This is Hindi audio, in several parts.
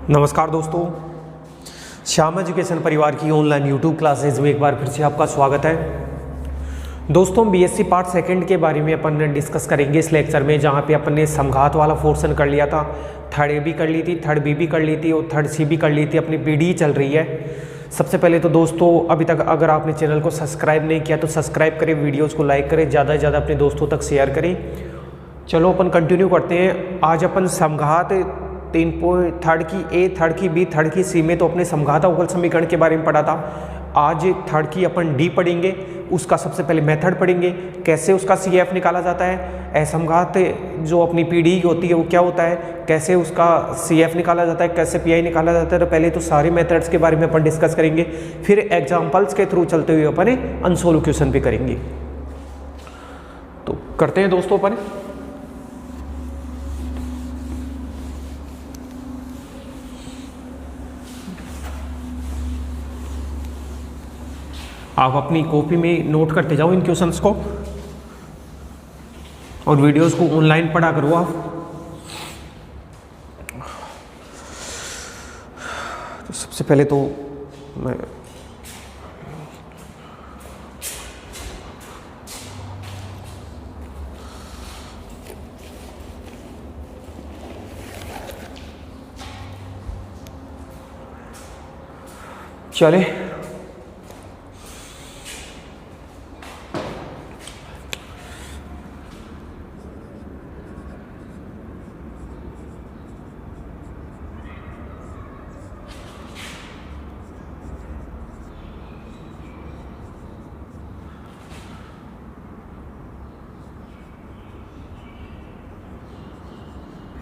नमस्कार दोस्तों, श्याम एजुकेशन परिवार की ऑनलाइन यूट्यूब क्लासेज में एक बार फिर से आपका स्वागत है। दोस्तों, बीएससी पार्ट सेकंड के बारे में अपन डिस्कस करेंगे इस लेक्चर में, जहां पे अपन ने समघात वाला पोर्शन कर लिया था। थर्ड ए भी कर ली थी, थर्ड बी भी कर ली थी और थर्ड सी भी कर ली थी। अपनी पीडी चल रही है। सबसे पहले तो दोस्तों, अभी तक अगर आपने चैनल को सब्सक्राइब नहीं किया तो सब्सक्राइब करें, वीडियोज़ को लाइक करें, ज़्यादा से ज़्यादा अपने दोस्तों तक शेयर करें। चलो अपन कंटिन्यू करते हैं। आज अपन समघात थर्ड की ए, थर्ड की बी, थर्ड की सी में तो अपने समघात अवकल समीकरण के बारे में पढ़ा था। आज थर्ड की अपन डी पढ़ेंगे। उसका सबसे पहले मेथड पढ़ेंगे, कैसे उसका सीएफ निकाला जाता है। असमघात जो अपनी पीडी होती है वो क्या होता है, कैसे उसका सीएफ निकाला जाता है, कैसे पीआई निकाला जाता है। तो पहले तो सारे मेथड्स के बारे में अपन डिस्कस करेंगे, फिर एग्जाम्पल्स के थ्रू चलते हुए अपन अनसोल्व क्वेश्चन भी करेंगे। तो करते हैं दोस्तों अपन। आप अपनी कॉपी में नोट करते जाओ इन क्वेश्चंस को और वीडियोस को ऑनलाइन पढ़ा करो आप। तो सबसे पहले तो मैं चले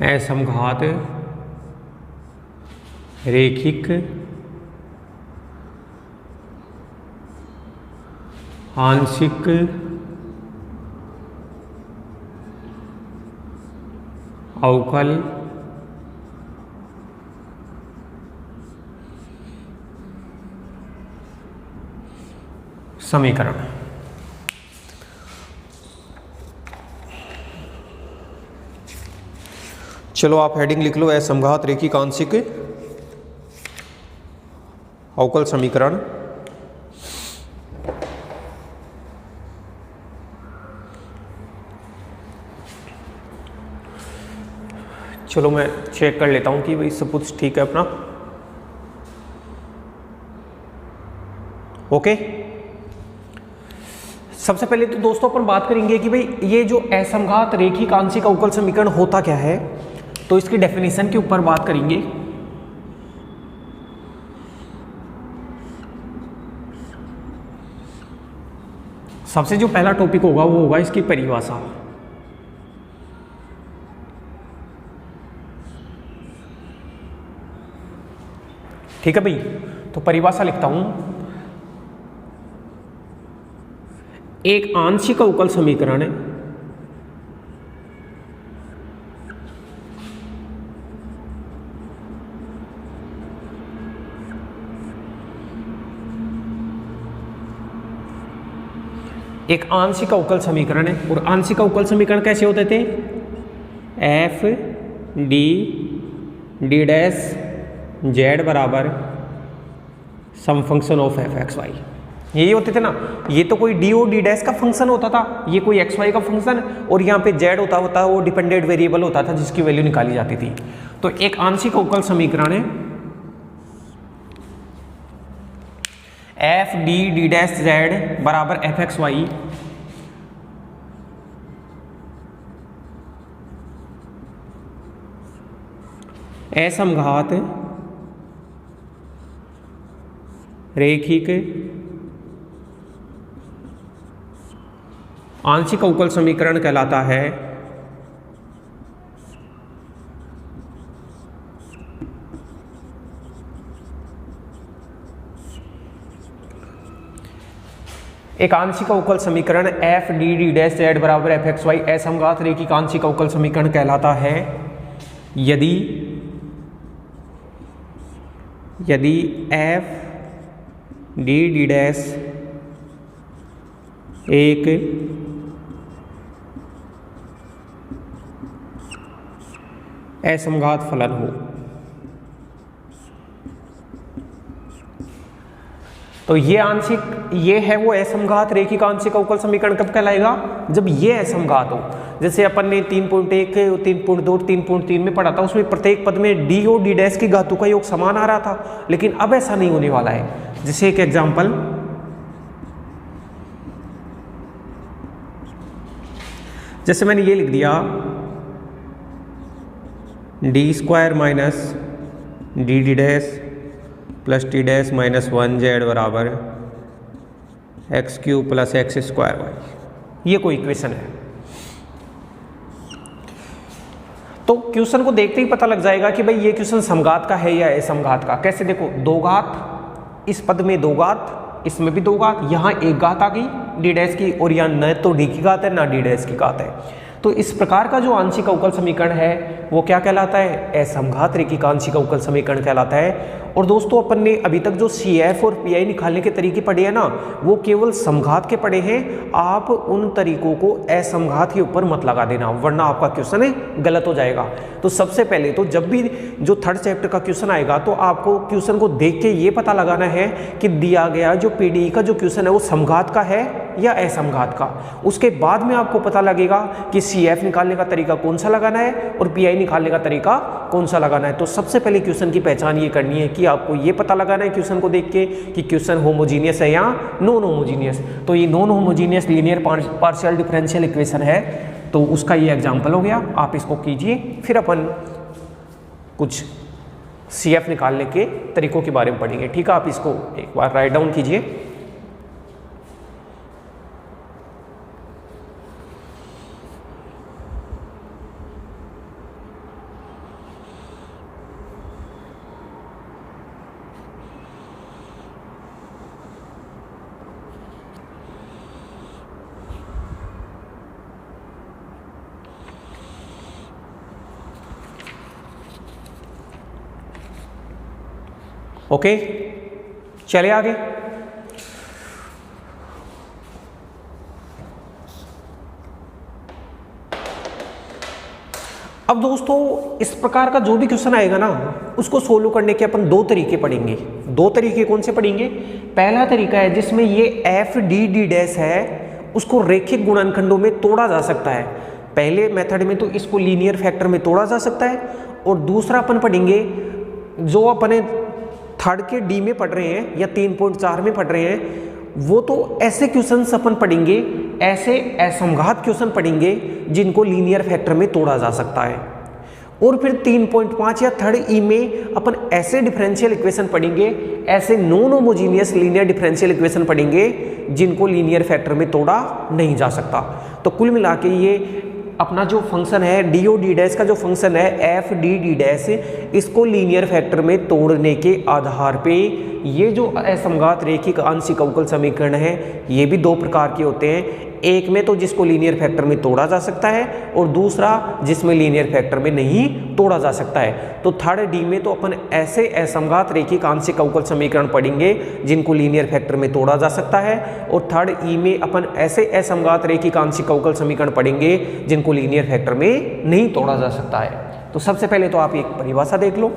असमघात रेखिक आंशिक अवकल समीकरण। चलो आप हेडिंग लिख लो, असमघात रेखिक आंशिक अवकल समीकरण। चलो मैं चेक कर लेता हूं कि भाई सब कुछ ठीक है अपना। ओके, सबसे पहले तो दोस्तों अपन बात करेंगे कि भाई ये जो असमघात रेखिक आंशिक अवकल समीकरण होता क्या है। तो इसकी डेफिनेशन के ऊपर बात करेंगे। सबसे जो पहला टॉपिक होगा वो होगा इसकी परिभाषा। ठीक है भाई, तो परिभाषा लिखता हूं। एक आंशिक अवकल समीकरण है एक आंशिक अवकल समीकरण है। और आंशिक अवकल समीकरण कैसे होते थे? F D D dash z बराबर some function of f x y, यही होते थे ना। ये तो कोई डी ओ डी डैश का फंक्शन होता था, ये कोई एक्स वाई का फंक्शन, और यहाँ पे जेड होता वो डिपेंडेंट वेरिएबल होता था जिसकी वैल्यू निकाली जाती थी। तो एक आंशिक अवकल समीकरण है f D D dash z बराबर एफ एक्स वाई। असमघात रेखिक आंशिक अवकल समीकरण कहलाता है। एक आंशिक अवकल समीकरण F D D dash z बराबर एफ एक्स वाई असमघात रेखिक आंशिक अवकल समीकरण कहलाता है यदि एफ डी डी डैश एक असमघात फलन हो। तो ये आंशिक, ये है वो असमघात रेखिक आंशिक अवकल समीकरण कब कहलाएगा, जब ये असमघात हो। जैसे अपन ने 3.1, 3.2, 3.3 में पढ़ा था, उसमें प्रत्येक पद में डी और डी डैश की घातों का योग समान आ रहा था, लेकिन अब ऐसा नहीं होने वाला है। जैसे एक एग्जांपल, जैसे मैंने ये लिख दिया d² minus D dash plus T dash minus 1z बराबर x³ प्लस x² y, ये कोई इक्वेशन है। तो क्वेश्चन को देखते ही पता लग जाएगा कि भाई ये क्वेश्चन समघात का है या असमघात का। कैसे, देखो, दो घात, इस पद में दो घात, इसमें भी दो घात, यहाँ एक घात आ गई डी डैश की, और यहाँ न तो डी की घात है ना डी डैश की घात है। तो इस प्रकार का जो आंशिक अवकल समीकरण है वो क्या कहलाता है, असमघात रेखिक आंशिक अवकल समीकरण कहलाता है। और दोस्तों अपन ने अभी तक जो CF और PI निकालने के तरीके पढ़े हैं ना, वो केवल समघात के पढ़े हैं। आप उन तरीकों को असमघात के ऊपर मत लगा देना, वरना आपका क्वेश्चन गलत हो जाएगा। तो सबसे पहले तो जब भी जो थर्ड चैप्टर का क्वेश्चन आएगा तो आपको क्वेश्चन को देख के ये पता लगाना है कि दिया गया जो PDE का जो क्वेश्चन है वो समघात का है या असमघात का। उसके बाद में आपको पता लगेगा कि CF निकालने का तरीका कौन सा लगाना है और PI निकालने का तरीका कौन सा लगाना है। तो सबसे पहले क्वेश्चन की पहचान ये करनी है कि आपको ये पता लगाना है क्वेश्चन को देख के कि क्वेश्चन होमोजीनियस है या नॉन होमोजीनियस। तो ये non homogeneous linear partial differential equation है, तो उसका ये एग्जाम्पल हो गया। आप इसको कीजिए, फिर अपन कुछ CF निकालने के तरीकों के बारे में पढ़ेंगे। ठीक है, आप इसको एक बार राइट डाउन कीजिए। ओके, चले आगे। अब दोस्तों इस प्रकार का जो भी क्वेश्चन आएगा ना, उसको सोल्व करने के अपन दो तरीके पढ़ेंगे। दो तरीके कौन से पढ़ेंगे? पहला तरीका है जिसमें ये FDD डैश है उसको रेखिक गुणनखंडों में तोड़ा जा सकता है। पहले मेथड में तो इसको लीनियर फैक्टर में तोड़ा जा सकता है, और दूसरा अपन पढ़ेंगे जो अपने थर्ड के D में पढ़ रहे हैं या 3.4 में पढ़ रहे हैं, वो तो ऐसे क्वेश्चंस अपन पढ़ेंगे, ऐसे असमघात क्वेश्चन पढ़ेंगे जिनको लीनियर फैक्टर में तोड़ा जा सकता है। और फिर 3.5 या थर्ड E में अपन ऐसे डिफरेंशियल इक्वेशन पढ़ेंगे, ऐसे non homogeneous linear differential equation पढ़ेंगे जिनको लीनियर फैक्टर में तोड़ा नहीं जा सकता। तो कुल मिला के ये अपना जो फंक्शन है डी ओ डी डैश का जो फंक्शन है FDD डैश, इसको लीनियर फैक्टर में तोड़ने के आधार पे ये जो असमघात रेखिक आंशिक अवकल समीकरण है ये भी दो प्रकार के होते हैं। एक में तो जिसको लीनियर फैक्टर में तोड़ा जा सकता है, और दूसरा जिसमें लीनियर फैक्टर में नहीं तोड़ा जा सकता है। तो थर्ड D में तो अपन ऐसे असमघात रेखिक आंशिक अवकल समीकरण पढ़ेंगे जिनको लीनियर फैक्टर में तोड़ा जा सकता है, और थर्ड E में अपन ऐसे असमघात रेखिक आंशिक अवकल समीकरण पढ़ेंगे जिनको लीनियर फैक्टर में नहीं तोड़ा जा सकता है। तो सबसे पहले तो आप एक परिभाषा देख लो,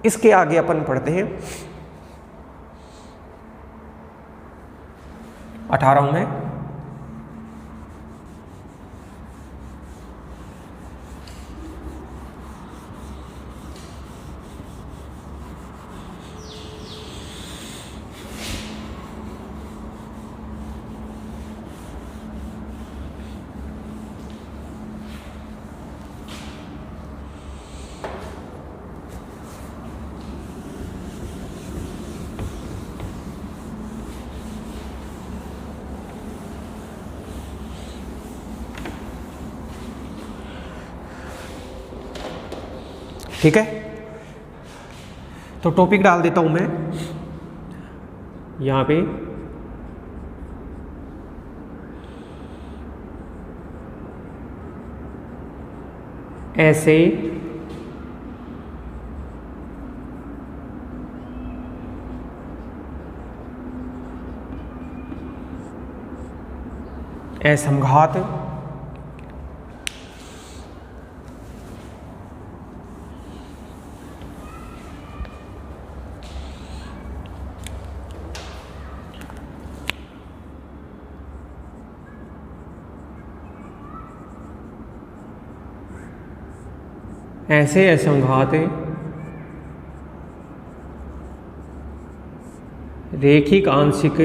इसके आगे अपन पढ़ते हैं 18 में। ठीक है, तो टॉपिक डाल देता हूं मैं यहां पे। ऐसे असमघात ऐसे असंघात रेखिक आंशिक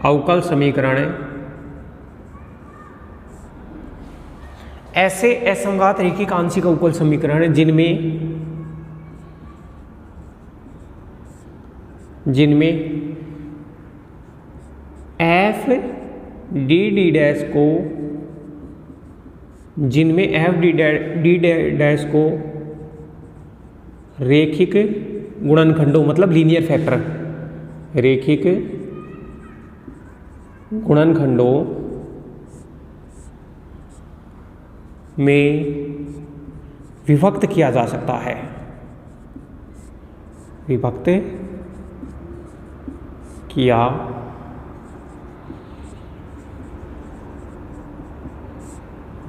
अवकल समीकरण, ऐसे असंघात रेखिक आंशिक अवकल समीकरण जिनमें एफ डी डी डैश को रेखिक गुणनखंडों मतलब लीनियर फैक्टर, रेखिक गुणनखंडों में विभक्त किया जा सकता है, विभक्त किया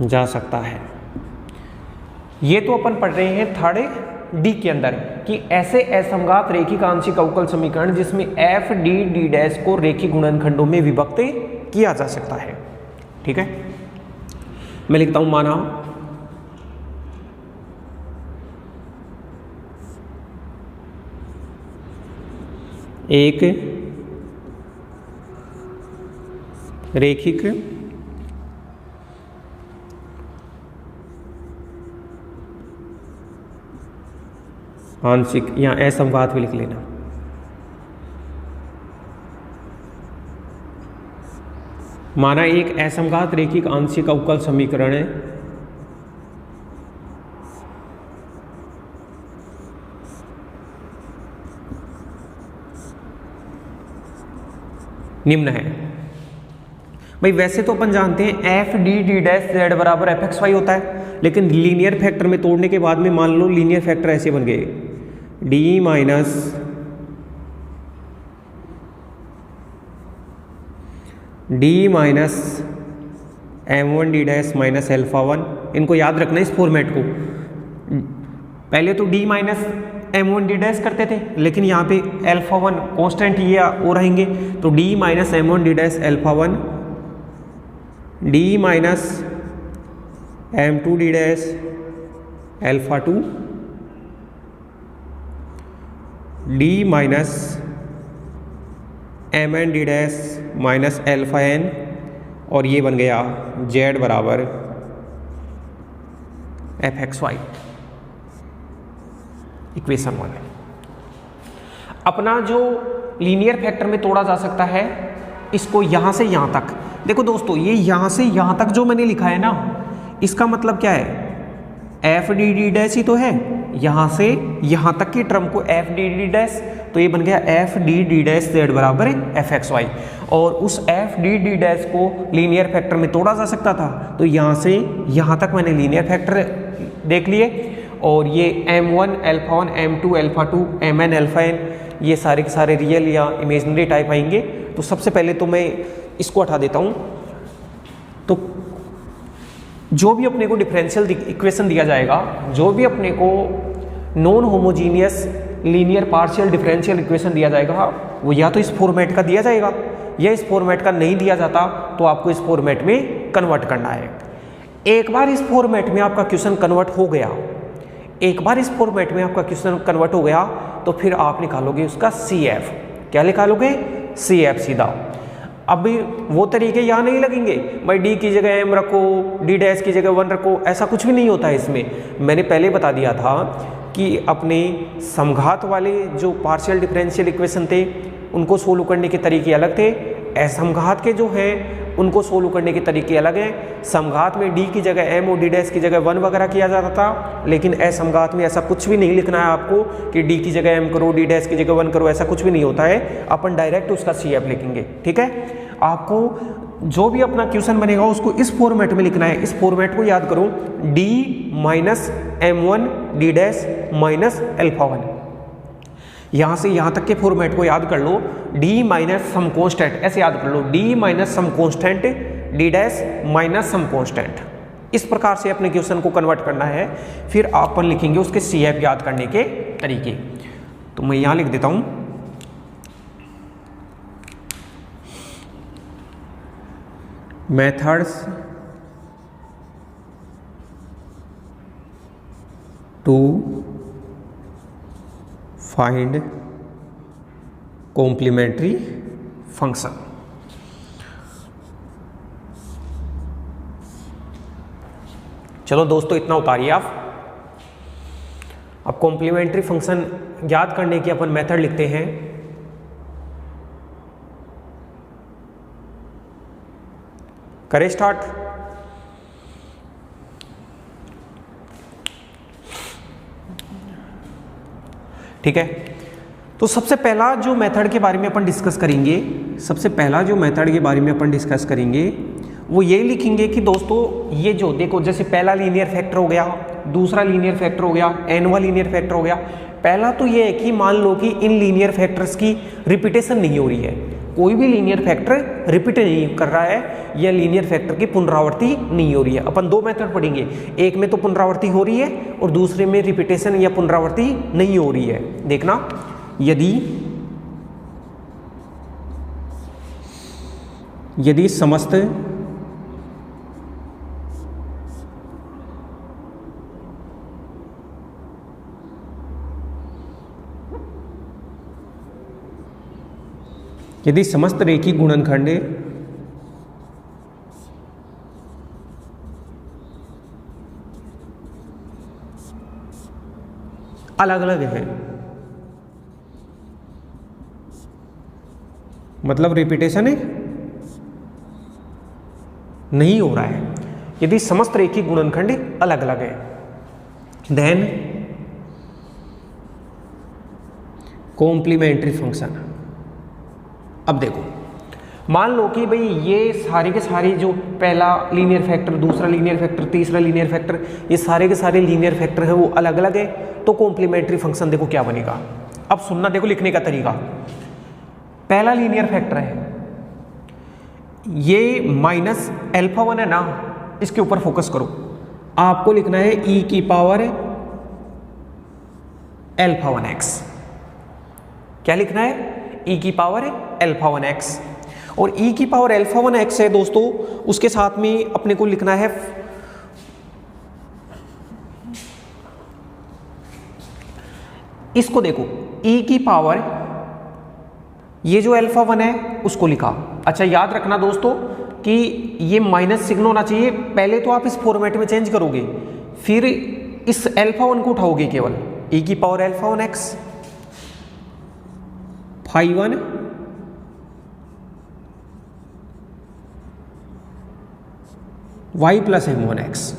जा सकता है। ये तो अपन पढ़ रहे हैं थर्ड डी के अंदर कि ऐसे असंघात रेखिक आंशिक अवकल समीकरण जिसमें एफ डी डी डैश को रेखिक गुणनखंडों में विभक्त किया जा सकता है। ठीक है, मैं लिखता हूं माना एक रेखिक आंशिक, या असंघात भी लिख लेना, माना एक असंघात रेखिक आंशिक अवकल समीकरण निम्न है। भाई वैसे तो अपन जानते हैं F D D dash z बराबर एफ एक्स वाई होता है, लेकिन लीनियर फैक्टर में तोड़ने के बाद में मान लो लीनियर फैक्टर ऐसे बन गए D minus m one D dash minus alpha one. इनको याद रखना इस फॉर्मेट को, पहले तो D minus m one D dash करते थे, लेकिन यहाँ पे एल्फा वन कॉन्स्टेंट ये वो रहेंगे, तो D minus m one D dash alpha one, D minus m two D dash alpha two, D minus m n D dash minus alpha n, और ये बन गया जेड बराबर एफ एक्स वाई, इक्वेशन 1। अपना जो लीनियर फैक्टर में तोड़ा जा सकता है इसको यहां से यहां तक, देखो दोस्तों ये यहां से यहां तक जो मैंने लिखा है ना, इसका मतलब क्या है, एफ डी डी डैश ही तो है, यहां से यहां तक की टर्म को एफ डी डी डैश, तो ये बन गया F D D dash z बराबर एफ एक्स वाई, और उस एफ डी डी डैश को लीनियर फैक्टर में तोड़ा जा सकता था, तो यहां से यहां तक मैंने लीनियर फैक्टर देख लिए, और ये m1 alpha 1 m2 alpha 2 mn alpha n ये सारे के सारे रियल या इमेजिनरी टाइप आएंगे। तो सबसे पहले तो मैं इसको हटा देता हूँ। तो जो भी अपने को डिफरेंशियल इक्वेशन दिया जाएगा, जो भी अपने को non homogeneous linear partial differential equation दिया जाएगा, वो या तो इस फॉर्मेट का दिया जाएगा या इस फॉर्मेट का नहीं दिया जाता, तो आपको इस फॉर्मेट में कन्वर्ट करना है। एक बार इस फॉर्मेट में आपका क्वेश्चन कन्वर्ट हो गया, एक बार इस फॉर्मेट में आपका क्वेश्चन कन्वर्ट हो गया, तो फिर आप निकालोगे उसका CF। क्या निकालोगे? CF सीधा। अब वो तरीके यहाँ नहीं लगेंगे, भाई D की जगह M रखो, D डैश की जगह 1 रखो, ऐसा कुछ भी नहीं होता है इसमें। मैंने पहले बता दिया था कि अपने समघात वाले जो पार्शियल डिफरेंशियल इक्वेशन थे उनको सोल्व करने के तरीके अलग थे, असमघात के जो हैं उनको सोल्व करने के तरीके अलग हैं। समघात में D की जगह M और D डैश की जगह 1 वगैरह किया जाता था, लेकिन असमघात में ऐसा कुछ भी नहीं लिखना है आपको कि D की जगह M करो, D डैश की जगह 1 करो, ऐसा कुछ भी नहीं होता है। अपन डायरेक्ट उसका CF लिखेंगे, ठीक है। आपको जो भी अपना क्वेश्चन बनेगा उसको इस फॉर्मेट में लिखना है। इस फॉर्मेट को याद करो, D minus M1 D dash minus alpha 1। यहाँ से यहाँ तक के फॉर्मेट को याद कर लो, D माइनस सम कॉन्स्टेंट, ऐसे याद कर लो, D minus some constant D dash minus some constant. इस प्रकार से अपने क्वेश्चन को कन्वर्ट करना है। फिर अपन लिखेंगे उसके CF याद करने के तरीके। तो मैं यहाँ लिख देता हूँ methods to find complementary function। चलो दोस्तों इतना उतारिए आप। अब कॉम्प्लीमेंट्री फंक्शन याद करने की अपन मेथड लिखते हैं। करें स्टार्ट। ठीक है, तो सबसे पहला जो मेथड के बारे में अपन डिस्कस करेंगे, वो ये लिखेंगे कि दोस्तों ये जो देखो, जैसे पहला लीनियर फैक्टर हो गया, दूसरा लीनियर फैक्टर हो गया, nवां लीनियर फैक्टर हो गया। पहला तो ये है कि मान लो कि इन लीनियर फैक्टर्स की रिपीटेशन नहीं हो रही है, कोई भी लीनियर फैक्टर रिपीट नहीं कर रहा है, या लीनियर फैक्टर की पुनरावृत्ति नहीं हो रही है। अपन दो मेथड पढ़ेंगे, एक में तो पुनरावृत्ति हो रही है और दूसरे में रिपीटेशन या पुनरावृत्ति नहीं हो रही है। देखना, यदि समस्त रेखीय गुणनखंड अलग अलग है, मतलब रिपीटेशन नहीं हो रहा है, यदि समस्त रेखीय गुणनखंड अलग अलग है, देन कॉम्प्लीमेंट्री फंक्शन। अब देखो, मान लो कि भाई ये सारे के सारे जो पहला लीनियर फैक्टर, दूसरा लीनियर फैक्टर, तीसरा लीनियर फैक्टर, ये सारे के सारे लीनियर फैक्टर है वो अलग अलग है, तो कॉम्प्लीमेंट्री फंक्शन देखो क्या बनेगा। अब सुनना, देखो लिखने का तरीका। पहला लीनियर फैक्टर है ये माइनस अल्फा 1 है ना, इसके ऊपर फोकस करो। आपको लिखना है e की पावर अल्फा 1x। क्या लिखना है? e की पावर अल्फा 1x। और e की पावर अल्फा 1x है दोस्तों, उसके साथ में अपने को लिखना है इसको। देखो e की पावर, ये जो अल्फा 1 है उसको लिखा। अच्छा याद रखना दोस्तों कि ये माइनस सिग्न होना चाहिए। पहले तो आप इस फॉर्मेट में चेंज करोगे, फिर इस अल्फा 1 को उठाओगे केवल। e की power alpha 1x phi 1 y plus m1x,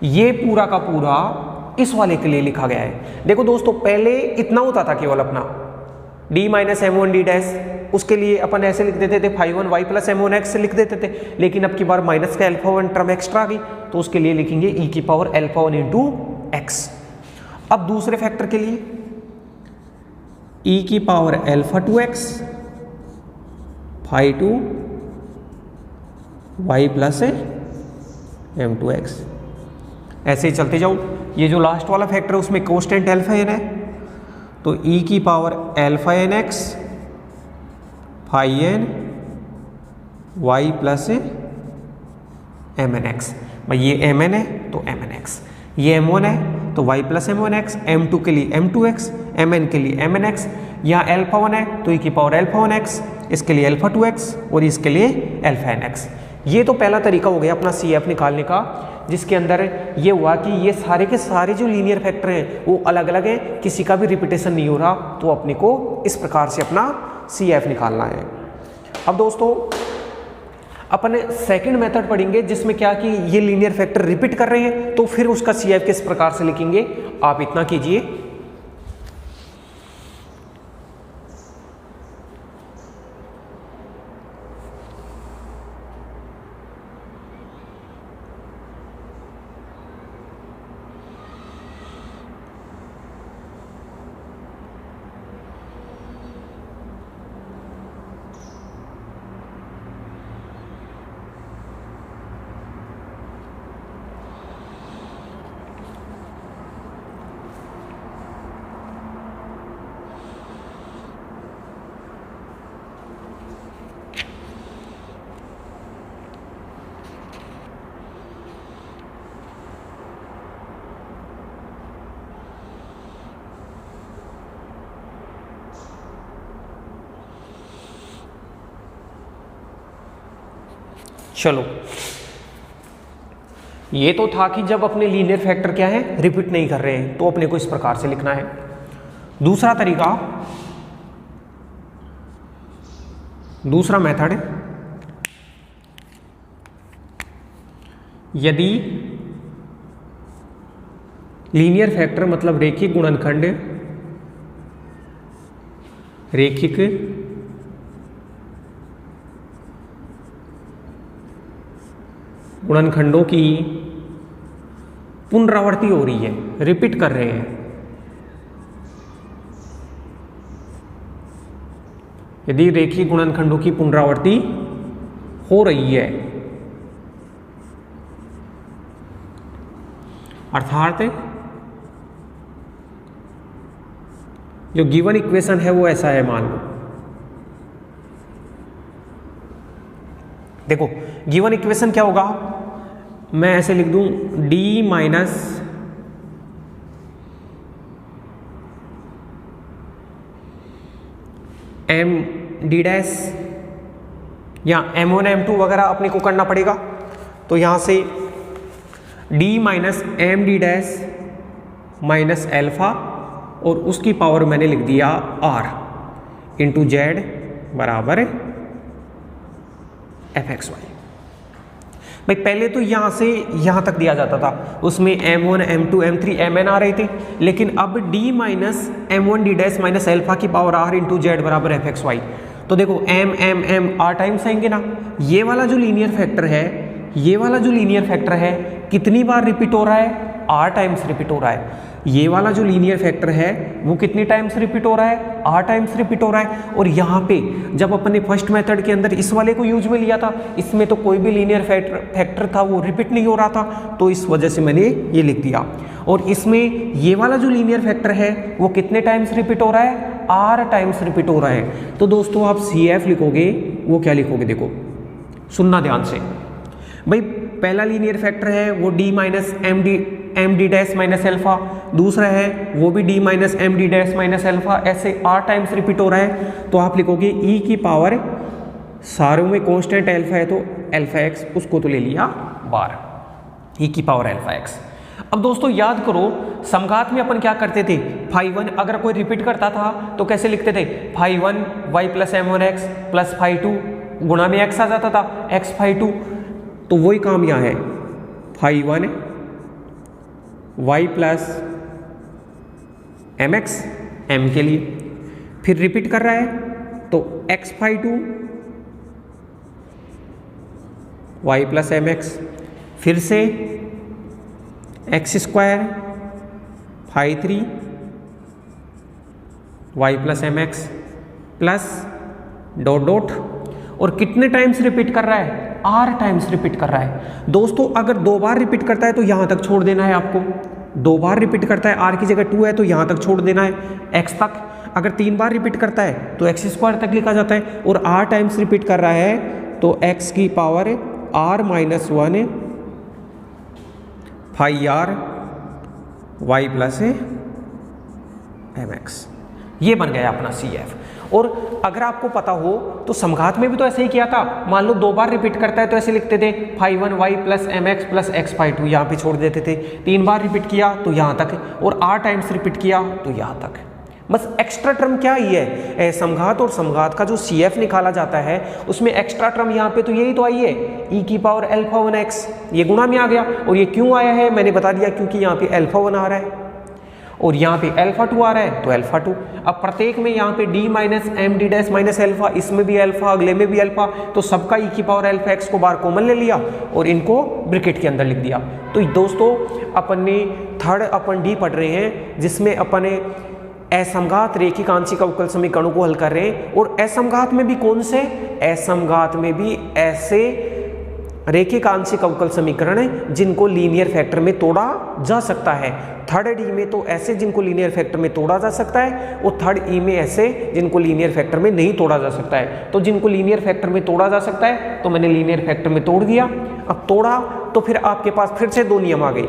ये पूरा का पूरा इस वाले के लिए लिखा गया है। देखो दोस्तों, पहले इतना होता था केवल अपना d minus m1 d dash, उसके लिए अपन ऐसे लिख देते थे फाई 1 y प्लस m1x से लिख देते थे, लेकिन अब की बार माइनस का अल्फा 1 टर्म एक्स्ट्रा आ गई, तो उसके लिए लिखेंगे e की पावर अल्फा 1 इंटू एक्स। अब दूसरे फैक्टर के लिए e की power alpha 2x phi 2 y plus m2x। ऐसे ही चलते जाओ। ये जो लास्ट वाला फैक्टर है उसमें कोस्टेंट अल्फा n है, तो e की power alpha n x phi n y plus mn x। भाई ये mn है तो mn x, ये m1 है तो y प्लस m1x, m2 के लिए m2x, mn के लिए mn x। यहाँ अल्फा 1 है तो e की पावर अल्फा 1x, इसके लिए अल्फा 2x और इसके लिए अल्फा nx। ये तो पहला तरीका हो गया अपना CF निकालने का, जिसके अंदर ये हुआ कि ये सारे के सारे जो लीनियर फैक्टर हैं वो अलग अलग हैं, किसी का भी रिपीटेशन नहीं हो रहा, तो अपने को इस प्रकार से अपना CF निकालना है। अब दोस्तों अपन सेकंड मेथड पढ़ेंगे, जिसमें क्या कि ये लीनियर फैक्टर रिपीट कर रहे हैं, तो फिर उसका CF किस प्रकार से लिखेंगे आप इतना कीजिए। चलो, ये तो था कि जब अपने लीनियर फैक्टर क्या है, रिपीट नहीं कर रहे हैं, तो अपने को इस प्रकार से लिखना है। दूसरा तरीका, दूसरा मेथड, यदि लीनियर फैक्टर मतलब रेखिक गुणनखंड, रेखिक गुणनखंडों की पुनरावृत्ति हो रही है, रिपीट कर रहे हैं, यदि रेखीय गुणनखंडों की पुनरावृत्ति हो रही है, अर्थात जो गिवन इक्वेशन है वो ऐसा है, मान लो, देखो गिवन इक्वेशन क्या होगा, मैं ऐसे लिख दूं d minus m D dash या m1 m2 वगैरह अपने को करना पड़ेगा। तो यहां से d minus m D dash minus alpha और उसकी पावर मैंने लिख दिया r इंटू जेड बराबर एफ एक्स वाई। भाई पहले तो यहां से यहां तक दिया जाता था, उसमें m1 m2 m3 mn आ रहे थे, लेकिन अब d minus m1 d dash minus alpha की पावर r इंटू जेड बराबर एफ एक्स वाई। तो देखो m m m r times आएंगे ना, ये वाला जो लीनियर फैक्टर है, ये वाला जो लीनियर फैक्टर है कितनी बार रिपीट हो रहा है, r टाइम्स रिपीट हो रहा है। ये वाला जो लीनियर फैक्टर है वो कितनी टाइम्स रिपीट हो रहा है, r टाइम्स रिपीट हो रहा है। और यहाँ पे जब अपने फर्स्ट मेथड के अंदर इस वाले को यूज में लिया था, इसमें तो कोई भी लीनियर फैक्टर था वो रिपीट नहीं हो रहा था, तो इस वजह से मैंने ये लिख दिया। और इसमें ये वाला जो लीनियर फैक्टर है वो कितने टाइम्स रिपीट हो रहा है, r टाइम्स रिपीट हो रहा है। तो दोस्तों आप CF लिखोगे, वो क्या लिखोगे, देखो सुनना ध्यान से। भाई पहला लीनियर फैक्टर है वो d minus m D dash minus alpha, दूसरा है वो भी d minus m D dash minus alpha, ऐसे r टाइम्स रिपीट हो रहा है। तो आप लिखोगे e की पावर, सारों में कांस्टेंट अल्फा है तो अल्फा एक्स, उसको तो ले लिया बार, e की पावर अल्फा एक्स। अब दोस्तों याद करो, समघात में अपन क्या करते थे, φ1 अगर कोई रिपीट करता था तो कैसे लिखते थे, φ1 y प्लस m1x प्लस φ2 गुणा में x आ जाता था, x φ2। तो वही काम यहाँ है, φ1 y प्लस mx m के लिए, फिर रिपीट कर रहा है तो x φ2 y प्लस mx, फिर से x square φ3 y plus mx plus dot dot, और कितने टाइम्स रिपीट कर रहा है, r टाइम्स रिपीट कर रहा है। दोस्तों अगर 2 बार रिपीट करता है तो यहां तक छोड़ देना है आपको, 2 बार रिपीट करता है r की जगह 2 है तो यहां तक छोड़ देना है x तक। अगर 3 बार रिपीट करता है तो x स्क्वायर तक लिखा जाता है, और r टाइम्स रिपीट कर रहा है तो x की power r minus 1 phi r y plus mx, ये बन गया अपना CF। और अगर आपको पता हो तो समघात में भी तो ऐसे ही किया था, मान लो 2 बार रिपीट करता है तो ऐसे लिखते थे φ1 y plus mx plus x φ2, यहाँ पे छोड़ देते थे। 3 बार रिपीट किया तो यहाँ तक, और r टाइम्स रिपीट किया तो यहाँ तक। बस एक्स्ट्रा टर्म क्या ही है, समघात और समघात का जो CF निकाला जाता है उसमें एक्स्ट्रा टर्म यहाँ पे तो यही तो आई है, e की पावर α1x, ये गुणा में आ गया। और ये क्यों आया है मैंने बता दिया, क्योंकि यहाँ पे α1 आ रहा है और यहाँ पे α2 आ रहा है तो α2। अब प्रत्येक में यहाँ पे d minus m D dash minus alpha, इसमें भी अल्फा, अगले में भी अल्फा, तो सबका e की पावर अल्फा एक्स को बार कॉमन ले लिया और इनको ब्रैकेट के अंदर लिख दिया। तो दोस्तों अपन ने थर्ड अपन d पढ़ रहे हैं, जिसमें अपने असमघात रेखिक आंशिक अवकल समीकरणों को हल कर रहे हैं। और असमघात में भी कौन से, असमघात में भी ऐसे रेखिक आंशिक अवकल समीकरण है जिनको लीनियर फैक्टर में तोड़ा जा सकता है। थर्ड डी में तो ऐसे जिनको लीनियर फैक्टर में तोड़ा जा सकता है, और थर्ड ई में ऐसे जिनको लीनियर फैक्टर में नहीं तोड़ा जा सकता है। तो जिनको लीनियर फैक्टर में तोड़ा जा सकता है तो मैंने लीनियर फैक्टर में तोड़ दिया। अब तोड़ा तो फिर आपके पास फिर से 2 नियम आ गए।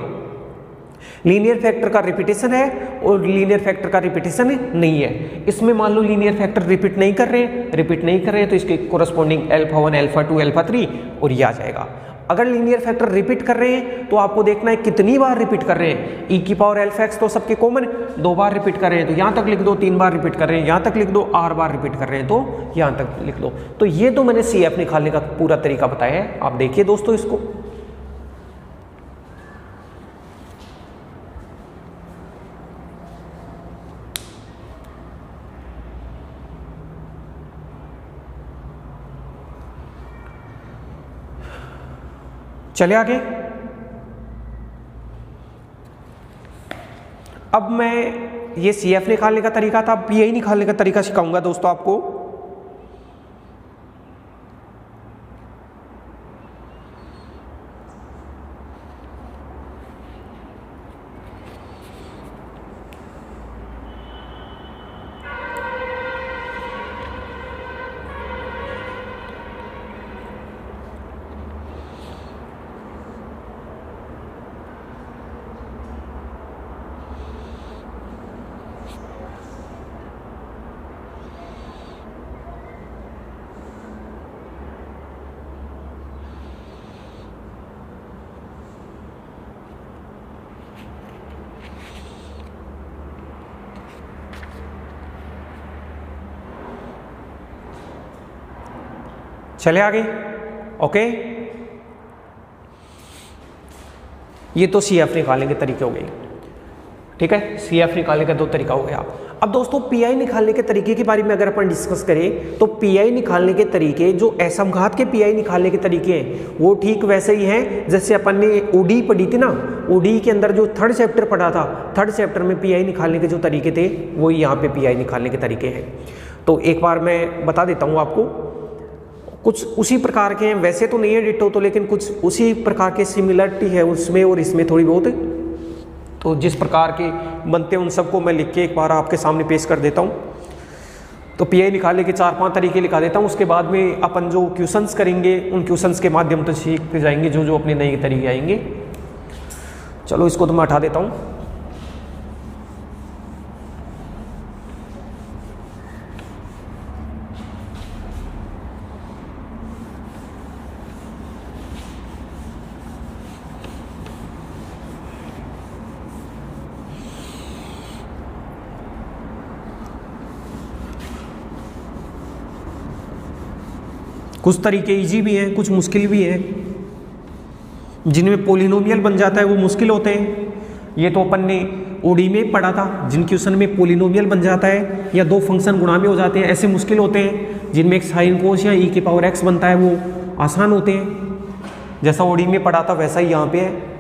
लीनियर फैक्टर का रिपीटेशन है और लीनियर फैक्टर का रिपीटेशन नहीं है। इसमें मान लो लीनियर फैक्टर रिपीट नहीं कर रहे हैं तो इसके कोरस्पॉन्डिंग अल्फा 1 अल्फा 2 अल्फा 3 और ये आ जाएगा। अगर लीनियर फैक्टर रिपीट कर रहे हैं तो आपको देखना है कितनी बार रिपीट कर रहे हैं। e की पावर अल्फा एक्स तो सबके कॉमन 2 बार रिपीट कर रहे हैं तो यहाँ तक लिख दो, 3 बार रिपीट कर रहे हैं यहाँ तक लिख दो, 8 बार रिपीट कर रहे हैं तो यहाँ तक लिख दो। तो ये तो मैंने CF निकालने का पूरा तरीका बताया है। आप देखिए दोस्तों इसको, चले आगे। अब मैं ये CF निकालने का तरीका था, अब PI निकालने का तरीका सिखाऊंगा दोस्तों आपको। चले आगे। ओके, ये तो CF निकालने के तरीके हो गए। ठीक है, CF निकालने का 2 तरीका हो गया। अब दोस्तों PI निकालने के तरीके के बारे में अगर अपन डिस्कस करें तो PI निकालने के तरीके, जो असमघात के PI निकालने के तरीके हैं वो ठीक वैसे ही हैं जैसे अपन ने ODE पढ़ी थी ना। ODE के अंदर जो 3rd चैप्टर पढ़ा था, 3rd चैप्टर में PI निकालने के जो तरीके थे वो यहाँ पे PI निकालने के तरीके हैं। तो एक बार मैं बता देता हूँ आपको, कुछ उसी प्रकार के हैं, वैसे तो नहीं है डिट्टो तो, लेकिन कुछ उसी प्रकार के सिमिलरिटी है उसमें और इसमें थोड़ी बहुत। तो जिस प्रकार के बनते हैं उन सबको मैं लिख के एक बार आपके सामने पेश कर देता हूँ। तो PI निकालने के 4-5 तरीके लिखा देता हूँ, उसके बाद में अपन जो क्वेश्चंस करेंगे उन क्वेश्चंस के माध्यम से सीखते जाएंगे जो जो अपने नए तरीके आएंगे। चलो इसको तो मैं हटा देता हूँ। कुछ तरीके इजी भी हैं, कुछ मुश्किल भी हैं। जिनमें पोलिनोमियल बन जाता है वो मुश्किल होते हैं। ये तो अपन ने ODE में पढ़ा था, जिन क्वेश्चन में पोलिनोमियल बन जाता है या 2 फंक्शन गुणा में हो जाते हैं ऐसे मुश्किल होते हैं। जिनमें एक साइन कोस या e की पावर x बनता है वो आसान होते हैं। जैसा ODE में पढ़ा था वैसा ही यहाँ पे है।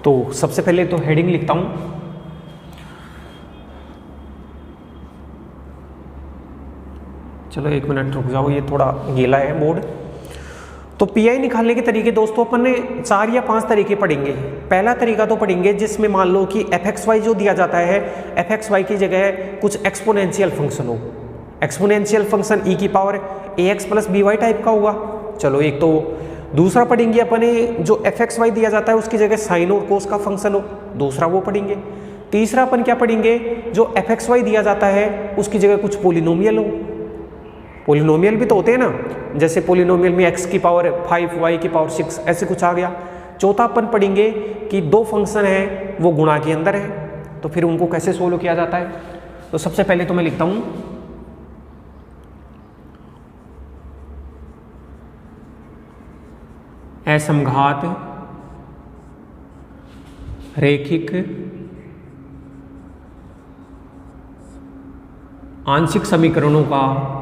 तो सबसे पहले तो हेडिंग लिखता हूं। चलो 1 मिनट रुक जाओ, ये थोड़ा गीला है बोर्ड। तो PI निकालने के तरीके दोस्तों अपन ने 4 या 5 तरीके पढ़ेंगे। पहला तरीका तो पढ़ेंगे जिसमें मान लो कि fxy जो दिया जाता है, fxy की जगह कुछ एक्सपोनेंशियल फंक्शन हो। एक्सपोनेंशियल फंक्शन e की power ax plus by type का होगा। चलो एक तो दूसरा पढ़ेंगे अपने जो fxy दिया जाता है उसकी जगह साइन और कोस का फंक्शन हो, दूसरा वो पढ़ेंगे। तीसरा अपन क्या पढ़ेंगे, जो fxy दिया जाता है उसकी जगह कुछ पोलिनोमियल हो। पोलिनोमियल भी तो होते हैं ना, जैसे पोलिनोमियल में x की पावर 5 y की पावर 6 ऐसे कुछ आ गया। चौथा अपन पढ़ेंगे कि 2 फंक्शन है वो गुणा के अंदर है, तो फिर उनको कैसे सोल्व किया जाता है। तो सबसे पहले तो मैं लिखता हूँ असमघात रैखिक आंशिक समीकरणों का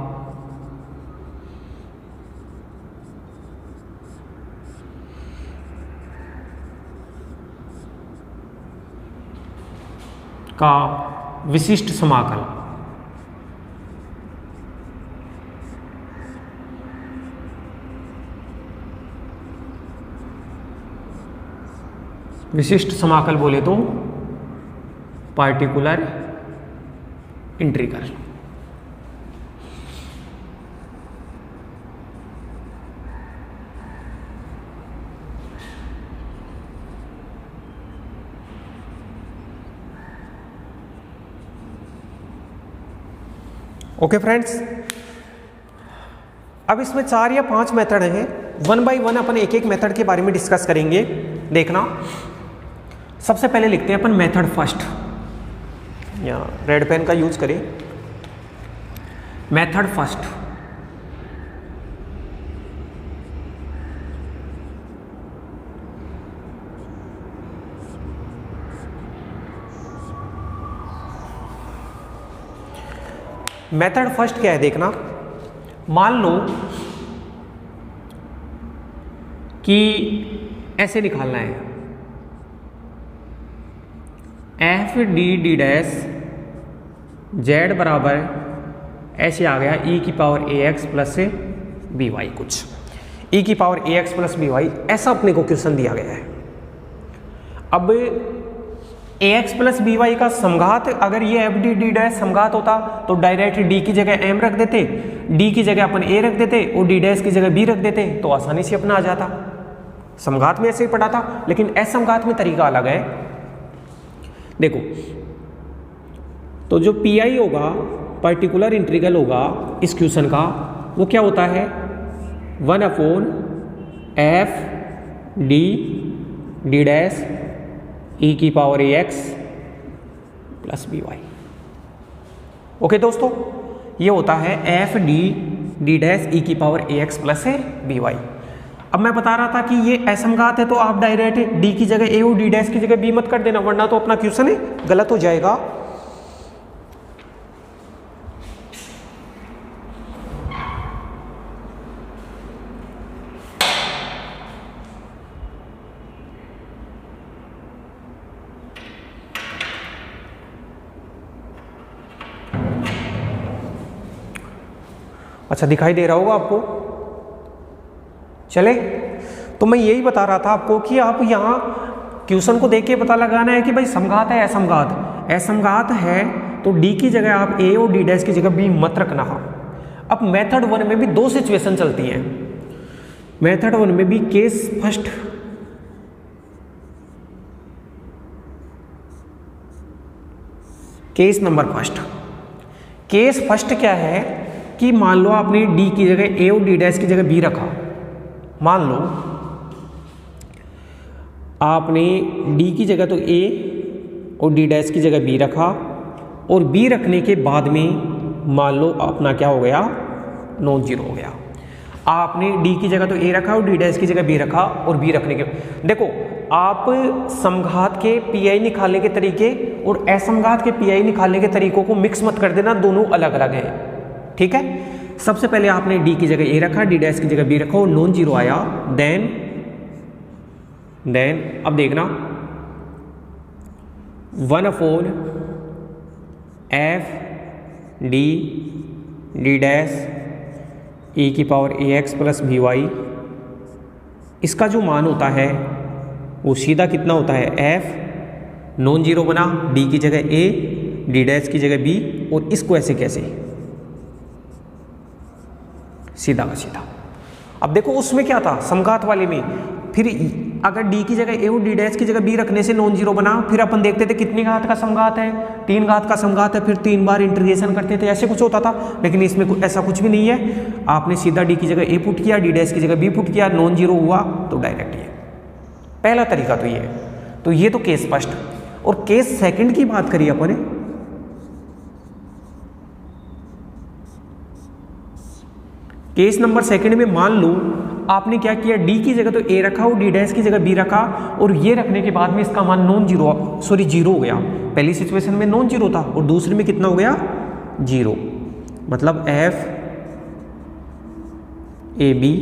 विशिष्ट समाकल। विशिष्ट समाकल बोले तो पार्टिकुलर इंटीग्रल। ओके फ्रेंड्स, अब इसमें 4 या 5 मेथड हैं, 1 बाय 1 अपन एक एक मेथड के बारे में डिस्कस करेंगे। देखना, सबसे पहले लिखते हैं अपन मेथड फर्स्ट, या रेड पेन का यूज करें। मेथड फर्स्ट, मेथड फर्स्ट क्या है देखना, मान लो कि ऐसे निकालना है f D D dash z बराबर ऐसे आ गया ई की पावर ए एक्स प्लस से बी वाई, कुछ ई की power a x plus b Y, ऐसा अपने को क्वेश्चन दिया गया है। अब ए एक्स प्लस बी वाई का समघात, अगर ये एफ डी डी डैश समघात होता तो डायरेक्ट डी की जगह एम रख देते, डी की जगह अपन ए रख देते और डी डैश की जगह बी रख देते, तो आसानी से अपना आ जाता। समघात में ऐसे ही पढ़ा था, लेकिन असमघात में तरीका अलग है। देखो, तो जो पी आई होगा, पर्टिकुलर इंटीग्रल होगा इस क्वेश्चन का, वो क्या होता है 1/f D D dash e की power a x plus b y. Okay दोस्तों, ये होता है f D D dash e की power a x plus b y. अब मैं बता रहा था कि ये असमघात है, तो आप डायरेक्ट डी की जगह ए और डी डैश की जगह बी मत कर देना, वरना तो अपना क्वेश्चन है गलत हो जाएगा। अच्छा, दिखाई दे रहा होगा आपको, चले। तो मैं यही बता रहा था आपको कि आप यहाँ क्वेश्चन को देख के पता लगाना है कि भाई समघात है असमघात। असमघात है तो डी की जगह आप ए और डी डैश की जगह बी मत रखना। अब मेथड 1 में भी 2 सिचुएशन चलती हैं। मेथड 1 में भी case first, case number first. Case first क्या है कि मान लो आपने डी की जगह ए और डी डैश की जगह बी रखा। मान लो आपने डी की जगह तो ए और डी डैश की जगह बी रखा, और बी रखने के बाद में मान लो अपना क्या हो गया, नॉन जीरो हो गया। आपने डी की जगह तो ए रखा और डी डैश की जगह बी रखा, और बी रखने के, देखो आप समघात के पीआई निकालने के तरीके और असमघात के पीआई निकालने के तरीकों को मिक्स मत कर देना, दोनों अलग अलग हैं। ठीक है, सबसे पहले आपने डी की जगह ए रखा, डी डैश की जगह बी रखा और नॉन जीरो आया, देन अब देखना 1/f D D dash e की power a x plus b y, इसका जो मान होता है वो सीधा कितना होता है, f नॉन जीरो बना, डी की जगह ए, डी डैश की जगह बी, और इसको ऐसे कैसे, सीधा का सीधा। अब देखो उसमें क्या था समघात वाले में, फिर अगर डी की जगह ए और डी डैश की जगह बी रखने से नॉन जीरो बना, फिर अपन देखते थे कितनी घात का समघात है, 3 घात का समघात है, फिर 3 बार इंटीग्रेशन करते थे, ऐसे कुछ होता था। लेकिन इसमें ऐसा कुछ भी नहीं है, आपने सीधा डी की जगह ए पुट किया, डी डैश की जगह बी पुट किया, नॉन जीरो हुआ तो डायरेक्ट ये पहला तरीका तो ये है। तो ये तो केस फर्स्ट। और केस सेकंड की बात करिए अपन, केस नंबर सेकंड में मान लो आपने क्या किया, डी की जगह तो ए रखा और डी डैश की जगह बी रखा, और ये रखने के बाद में इसका मान नॉन जीरो, सॉरी जीरो हो गया। पहली सिचुएशन में नॉन जीरो था और दूसरे में कितना हो गया, जीरो। मतलब एफ ए बी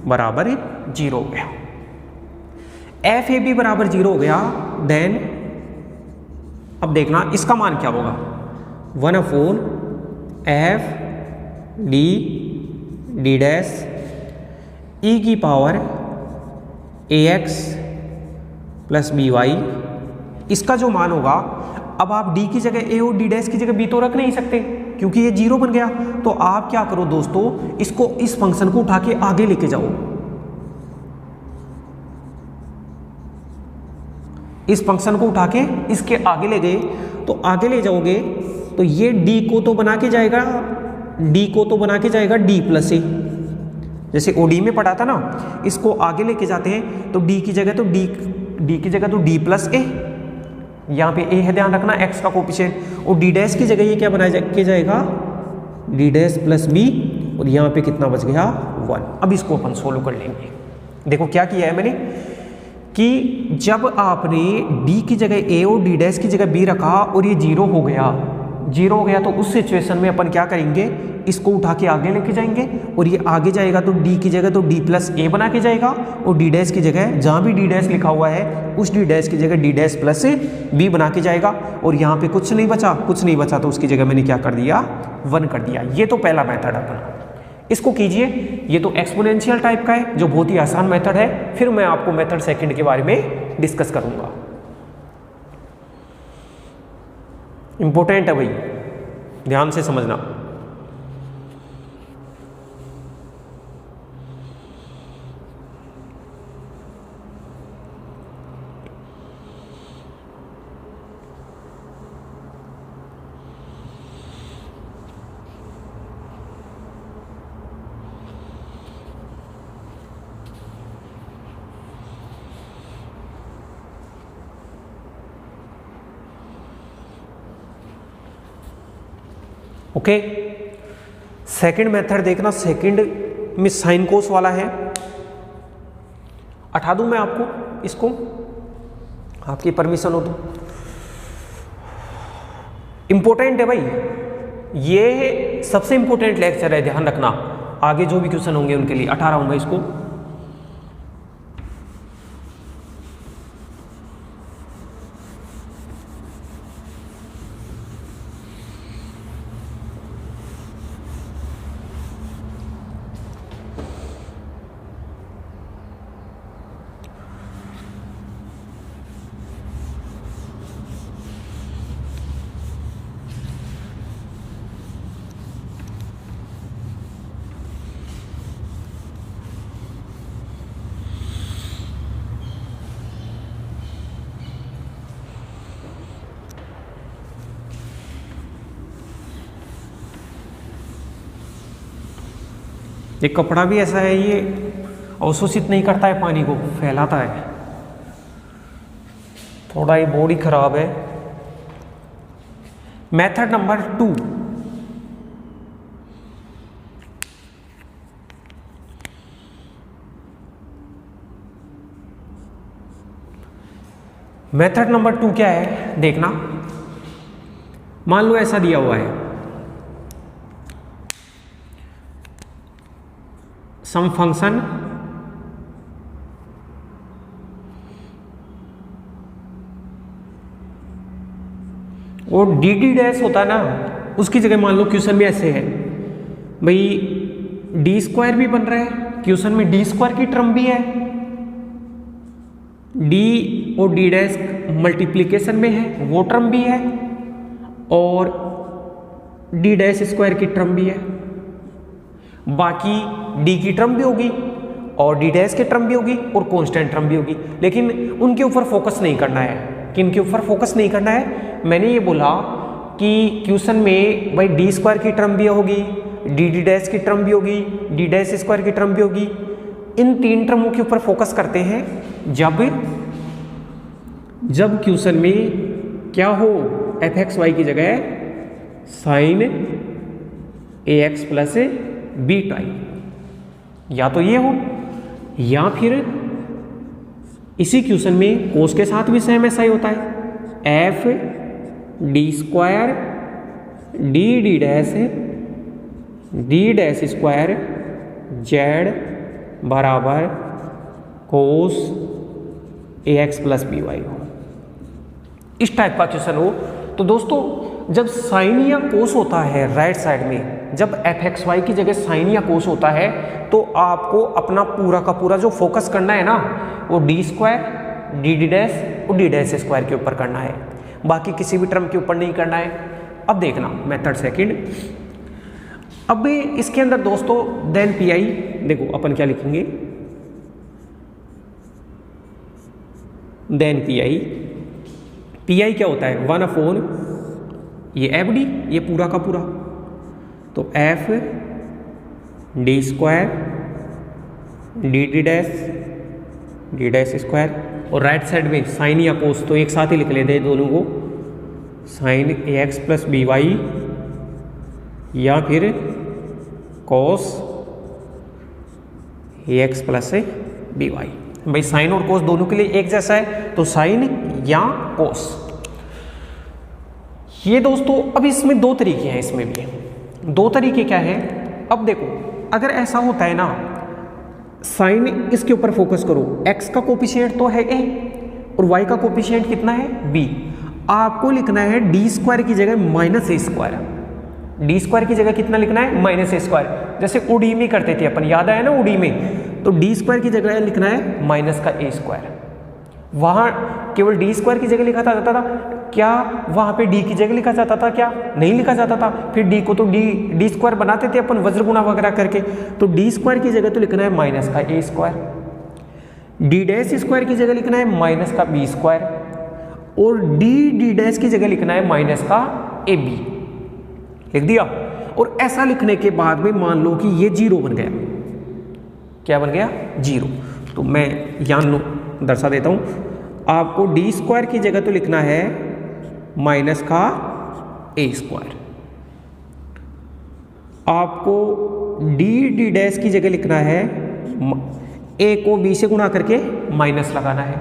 बराबर जीरो हो गया। एफ ए बी बराबर जीरो हो गया, देन अब देखना इसका मान क्या होगा, 1/f D D dash e की power a x plus b y, इसका जो मान होगा, अब आप डी की जगह ए और डी डैश की जगह बी तो रख नहीं सकते क्योंकि ये 0 बन गया। तो आप क्या करो दोस्तों, इसको इस फंक्शन को उठा के आगे लेके जाओ, इस फंक्शन को उठा के इसके आगे ले गए तो आगे ले जाओगे तो ये डी को तो बना के जाएगा, डी को तो बना के जाएगा डी प्लस ए, जैसे ओडी में पढ़ा था ना। इसको आगे लेके जाते हैं तो डी की जगह तो डी की जगह तो डी प्लस ए, यहाँ पे ए है ध्यान रखना एक्स का कोफिशिएंट, और डी डैश की जगह ये क्या बना के जाएगा डी डैश प्लस बी, और यहाँ पे कितना बच गया 1। अब इसको अपन सोल्व कर लेंगे। देखो क्या किया है मैंने कि जब आपने डी की जगह ए और डी डैश की जगह बी रखा और ये 0 हो गया तो उस सिचुएशन में अपन क्या करेंगे, इसको उठा के आगे लेके जाएंगे और ये आगे जाएगा तो डी की जगह तो डी प्लस ए बना के जाएगा, और डी डैश की जगह जहाँ भी डी डैश लिखा हुआ है उस डी डैश की जगह डी डैश प्लस बी बना के जाएगा, और यहाँ पे कुछ नहीं बचा तो उसकी जगह मैंने क्या कर दिया 1 कर दिया। ये तो पहला मेथड अपना, इसको कीजिए। ये तो एक्सपोनेंशियल टाइप का है जो बहुत ही आसान मेथड है, फिर मैं आपको मेथड सेकंड के बारे में डिस्कस करूंगा। इंपॉर्टेंट है भाई, ध्यान से समझना। ओके, सेकंड मेथड देखना, सेकंड में साइन कोस वाला है। हटा दूं मैं आपको इसको, आपकी परमिशन हो तो। इंपॉर्टेंट है भाई, ये सबसे इंपॉर्टेंट लेक्चर है, ध्यान रखना। आगे जो भी क्वेश्चन होंगे उनके लिए 18 हूं मैं इसको। ये कपड़ा भी ऐसा है, ये अवशोषित नहीं करता है, पानी को फैलाता है, थोड़ा ये बॉडी खराब है। मेथड नंबर 2, मेथड नंबर 2 क्या है देखना। मान लो ऐसा दिया हुआ है, सम फंक्शन और डी डी डैश होता है ना, उसकी जगह मान लो क्वेश्चन में ऐसे है भाई, डी स्क्वायर भी बन रहा है, क्वेश्चन में डी स्क्वायर की टर्म भी है, डी और डी डैश मल्टीप्लिकेशन में है वो टर्म भी है, और डी डैश स्क्वायर की टर्म भी है, बाकी डी की टर्म भी होगी और डी डैश की टर्म भी होगी और कांस्टेंट टर्म भी होगी। लेकिन उनके ऊपर फोकस नहीं करना है। किन के ऊपर फोकस नहीं करना है? मैंने ये बोला कि क्वेश्चन में भाई डी स्क्वायर की टर्म भी होगी, डी डी डैश की टर्म भी होगी, डी डैश स्क्वायर की टर्म भी होगी। इन 3 टर्मों के ऊपर फोकस करते हैं जब क्वेश्चन में क्या हो, एफ एक्स वाई की जगह sign a x plus B type, या तो ये हो या फिर इसी क्वेश्चन में कोस के साथ भी सेम ऐसा ही होता है, f D square D D dash square Z बराबर कोस a x plus b Y हो, इस टाइप का क्वेश्चन हो। तो दोस्तों जब साइन या कोस होता है राइट साइड में, जब एफ एक्स वाई की जगह साइन या कोस होता है, तो आपको अपना पूरा का पूरा जो फोकस करना है ना, वो D square D D dash और डी डैश स्क्वायर के ऊपर करना है, बाकी किसी भी टर्म के ऊपर नहीं करना है। अब देखना मेथड सेकंड। अब इसके अंदर दोस्तों देन पी आई, देखो अपन क्या लिखेंगे, then P I. P I क्या होता है, 1/, ये एफ डी, ये पूरा का पूरा, तो F D square D D dash square, और राइट साइड में साइन या कोस तो एक साथ ही लिख लेते हैं दोनों को, sign a x plus b y या फिर cos A x plus b Y. भाई साइन और कोस दोनों के लिए एक जैसा है, तो साइन या कोस। ये दोस्तों अब इसमें दो तरीके हैं, इसमें भी दो तरीके क्या है। अब देखो अगर ऐसा होता है ना, साइन इसके ऊपर फोकस करो, x का कोफिशिएंट तो है a और y का कोफिशिएंट कितना है b। आपको लिखना है डी स्क्वायर की जगह minus a square. D square की जगह कितना लिखना है, माइनस ए स्क्वायर। जैसे उडी में करते थे अपन, याद आया ना उडी में, तो डी स्क्वायर की जगह लिखना है माइनस का ए स्क्वायर। वहां केवल डी स्क्वायर की जगह लिखा जाता था क्या, वहां पे डी की जगह लिखा जाता था क्या, नहीं लिखा जाता था। फिर डी को तो डी स्क्वायर बनाते थे अपन वज्र गुणा वगैरह करके, तो डी स्क्वायर की जगह तो लिखना है माइनस का ए स्क्वायर। डी डैश स्क्वायर की जगह लिखना है माइनस का बी स्क्वायर, और डी डैश की जगह लिखना है माइनस का ए बी। लिख दिया। और ऐसा लिखने के बाद में मान लो कि ये 0 बन गया। क्या बन गया, 0। तो मैं यहाँ दर्शा देता हूं, आपको डी स्क्वायर की जगह तो लिखना है माइनस का ए स्क्वायर, आपको डी डैश की जगह लिखना है, ए को बी से गुणा करके माइनस लगाना है,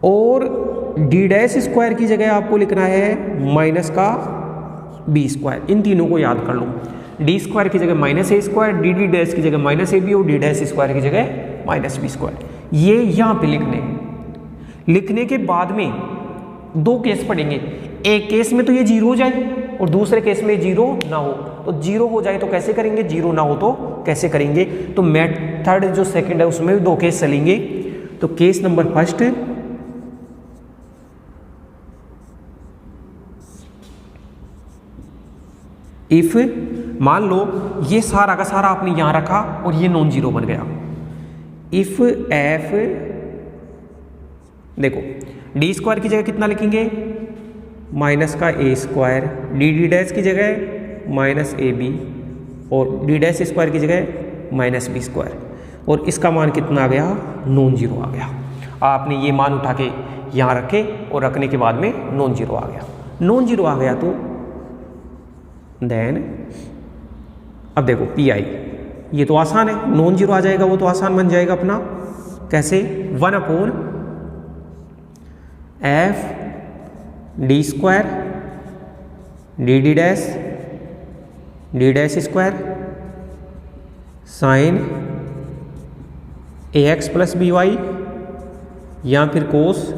और डी डैश स्क्वायर की जगह आपको लिखना है माइनस का बी स्क्वायर। इन तीनों को याद कर लो, डी स्क्वायर की जगह minus a square, D dash की जगह माइनस ए बी, और डी डैश स्क्वायर की जगह माइनस बी स्क्वायर। ये यहाँ पे लिखने के बाद में दो केस पढ़ेंगे। एक केस में तो ये 0 हो जाए और दूसरे केस में 0 ना हो। तो 0 हो जाए तो कैसे करेंगे, 0 ना हो तो कैसे करेंगे। तो मेथड जो सेकंड है उसमें भी दो केस चलेंगे। तो केस नंबर फर्स्ट, इफ मान लो ये सारा का सारा आपने यहां रखा और ये नॉन जीरो बन गया। इफ एफ, देखो डी स्क्वायर की जगह कितना लिखेंगे, माइनस का ए स्क्वायर, डी डैश की जगह माइनस ए बी, और डी डैश स्क्वायर की जगह माइनस बी स्क्वायर, और इसका मान कितना आ गया, नॉन जीरो आ गया। आपने ये मान उठा के यहाँ रखे और रखने के बाद में नॉन जीरो आ गया। नॉन जीरो आ गया तो देन अब देखो पी आई, ये तो आसान है, नॉन जीरो आ जाएगा वो तो आसान बन जाएगा अपना। कैसे, 1/f D square D dash square sine a x plus b y, या फिर cos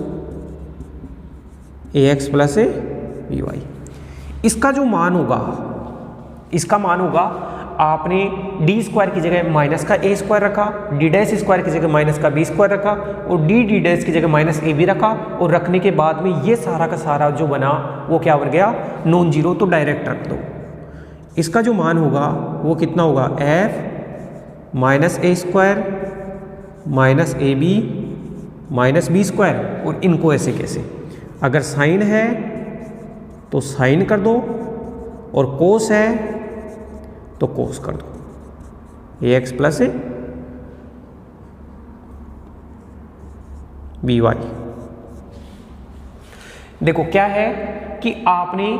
a x plus b y. इसका जो मान होगा, इसका मान होगा, आपने डी स्क्वायर की जगह माइनस का ए स्क्वायर रखा, डी डैश स्क्वायर की जगह माइनस का बी स्क्वायर रखा, और डी डैश की जगह माइनस ए बी रखा, और रखने के बाद में ये सारा का सारा जो बना वो क्या बन गया, नॉन जीरो। तो डायरेक्ट रख दो। इसका जो मान होगा वो कितना होगा, f minus a square minus a b minus b square, और इनको ऐसे कैसे, अगर साइन है तो साइन कर दो, और कोस है तो कोस कर दो, ए एक्स प्लस बी वाई। देखो क्या है कि आपने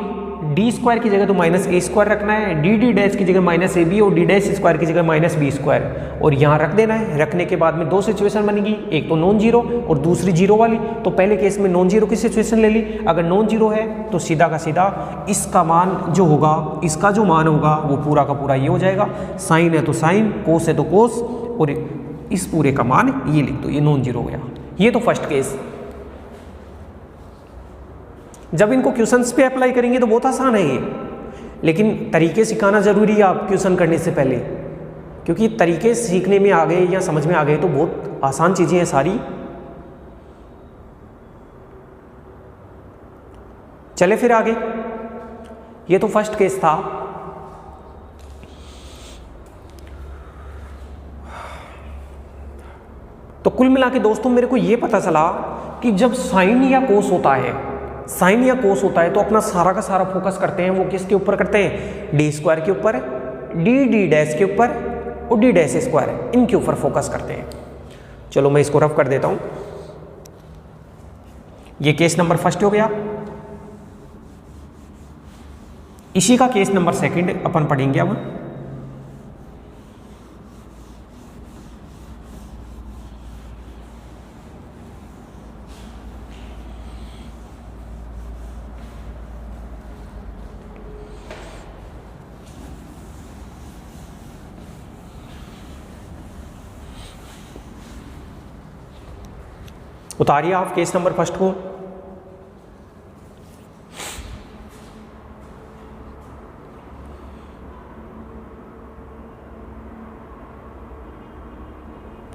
डी स्क्वायर की जगह तो माइनस ए स्क्वायर रखना है, डी डैश की जगह माइनस ए बी, और डी डैश स्क्वायर की जगह माइनस बी स्क्वायर, और यहाँ रख देना है। रखने के बाद में दो सिचुएशन बनेगी, एक तो नॉन जीरो और दूसरी जीरो वाली। तो पहले केस में नॉन जीरो की सिचुएशन ले ली। अगर नॉन जीरो है तो सीधा का सीधा इसका मान जो होगा, इसका जो मान होगा वो पूरा का पूरा ये हो जाएगा। साइन है तो साइन, कोस है तो कोस, और इस पूरे का मान ये लिख दो, ये नॉन जीरो हो गया। ये तो फर्स्ट केस। जब इनको क्वेश्चंस पे अप्लाई करेंगे तो बहुत आसान है ये, लेकिन तरीके सिखाना जरूरी है आप क्वेश्चन करने से पहले, क्योंकि तरीके सीखने में आ गए या समझ में आ गए तो बहुत आसान चीज़ें हैं सारी। चले फिर आगे, ये तो फर्स्ट केस था। तो कुल मिला के दोस्तों मेरे को ये पता चला कि जब साइन या कोस होता है, साइन या कोस होता है तो अपना सारा का सारा फोकस करते हैं वो किसके ऊपर करते हैं, डी स्क्वायर के ऊपर, डी डैश के ऊपर और डी डैश स्क्वायर, इनके ऊपर फोकस करते हैं। चलो मैं इसको रफ कर देता हूं। ये केस नंबर फर्स्ट हो गया। इसी का केस नंबर सेकंड अपन पढ़ेंगे अब। उतारिए आप केस नंबर फर्स्ट को।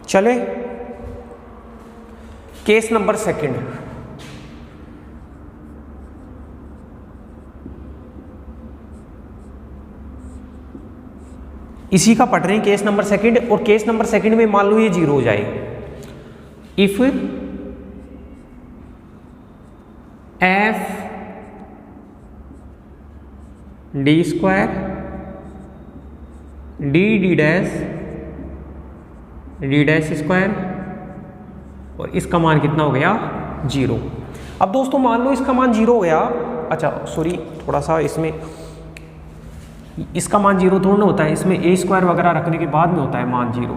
चले केस नंबर सेकंड। इसी का पढ़ रहे हैं केस नंबर सेकंड। और केस नंबर सेकंड में मान लो ये 0 हो जाए। If F D square D dash square और इसका मान कितना हो गया, 0। अब दोस्तों मान लो इसका मान 0 हो गया। अच्छा सॉरी, थोड़ा सा इसमें इसका मान 0 थोड़ा ना होता है, इसमें ए स्क्वायर वगैरह रखने के बाद में होता है मान 0।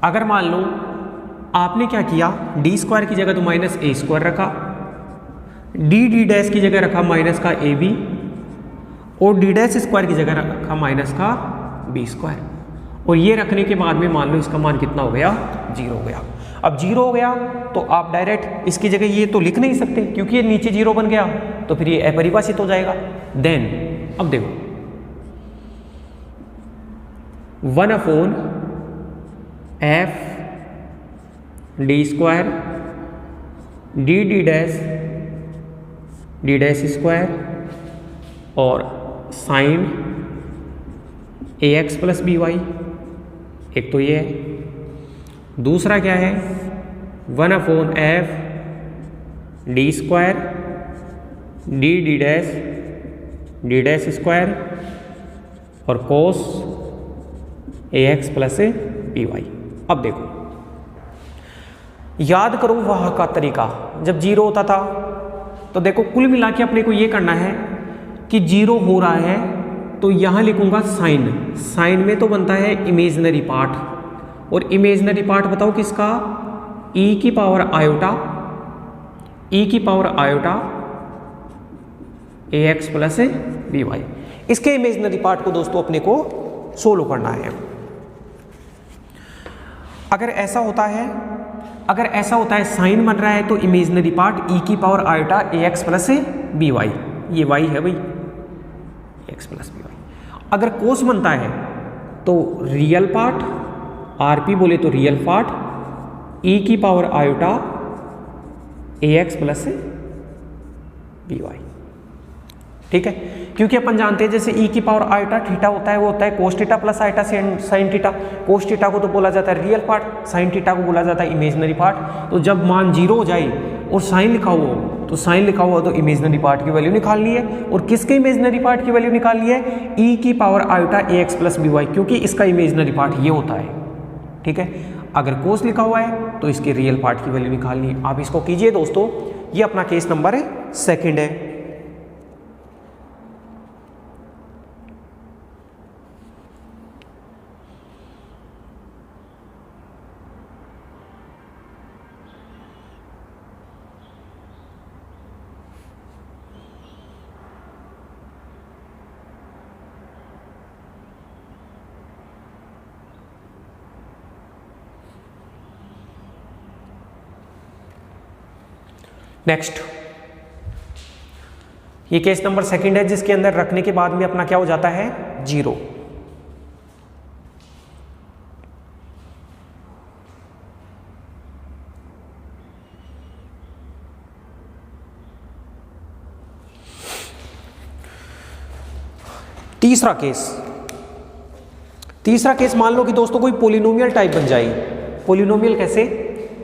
अगर मान लो आपने क्या किया, डी स्क्वायर की जगह तो माइनस ए स्क्वायर रखा, डी डैश की जगह रखा माइनस का ए बी और डी डैश स्क्वायर की जगह रखा माइनस का बी स्क्वायर। और ये रखने के बाद में मान लो इसका मान कितना हो गया, 0 हो गया। अब 0 हो गया तो आप डायरेक्ट इसकी जगह ये तो लिख नहीं सकते क्योंकि ये नीचे 0 बन गया, तो फिर ये अपरिभाषित हो जाएगा। देन अब देखो 1/f D square D dash square और sine ax plus b y, एक तो ये है। दूसरा क्या है, 1/f D square D dash square और cos ax plus b y. अब देखो याद करो वहां का तरीका, जब 0 होता था तो देखो कुल मिला के अपने को ये करना है कि 0 हो रहा है तो यहां लिखूंगा साइन। साइन में तो बनता है इमेजिनरी पार्ट, और इमेजिनरी पार्ट बताओ किसका, e की power iota ax plus b y. इसके इमेजिनरी पार्ट को दोस्तों अपने को सोल्व करना है। अगर ऐसा होता है साइन बन रहा है तो इमेजिनरी पार्ट e की power iota ax plus b y, ये y है भाई, x प्लस बी वाई। अगर कोस बनता है तो रियल पार्ट, rp बोले तो रियल पार्ट e की power iota ax plus b y. ठीक है, क्योंकि अपन जानते हैं जैसे e की पावर आयोटा थीटा होता है वो होता है cos theta plus iota sine theta. Cos theta को तो बोला जाता है रियल पार्ट, साइन थीटा को बोला जाता है इमेजिनरी पार्ट। तो जब मान 0 हो जाए और साइन लिखा हुआ हो तो साइन लिखा हुआ तो इमेजिनरी पार्ट की वैल्यू निकालनी है। और किसके इमेजिनरी पार्ट की वैल्यू निकालनी है, e की power iota ax plus b y, क्योंकि इसका इमेजिनरी पार्ट ये होता है। ठीक है, अगर कोस लिखा हुआ है तो इसके रियल पार्ट की वैल्यू निकालनी है। आप इसको कीजिए दोस्तों, ये अपना केस नंबर सेकंड है। नेक्स्ट, ये केस नंबर सेकंड है जिसके अंदर रखने के बाद में अपना क्या हो जाता है, 0। तीसरा केस मान लो कि दोस्तों कोई पोलिनोमियल टाइप बन जाए। पोलिनोमियल कैसे,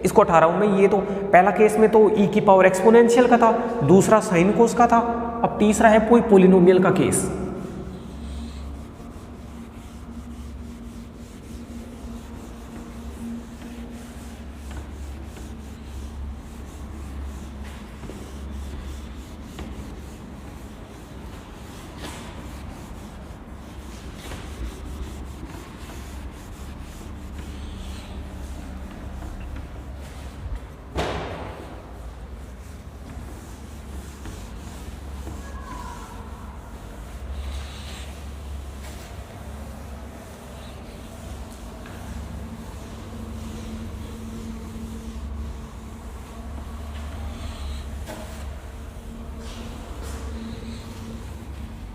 इसको हटा रहा हूं मैं। ये तो पहला केस में तो e की पावर एक्सपोनेंशियल का था, दूसरा साइन कोस का था, अब तीसरा है कोई पोलिनोमियल का केस।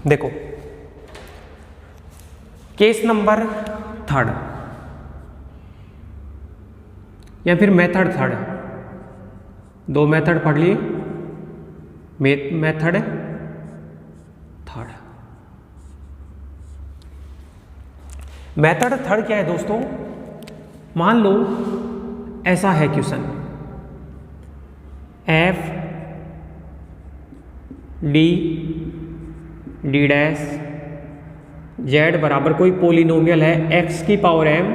देखो केस नंबर थर्ड या फिर मेथड थर्ड, दो मेथड पढ़ लिए। मेथड थर्ड, मेथड थर्ड क्या है दोस्तों, मान लो ऐसा है question, F D D dash z बराबर कोई पोलिनोमियल है एक्स की पावर एम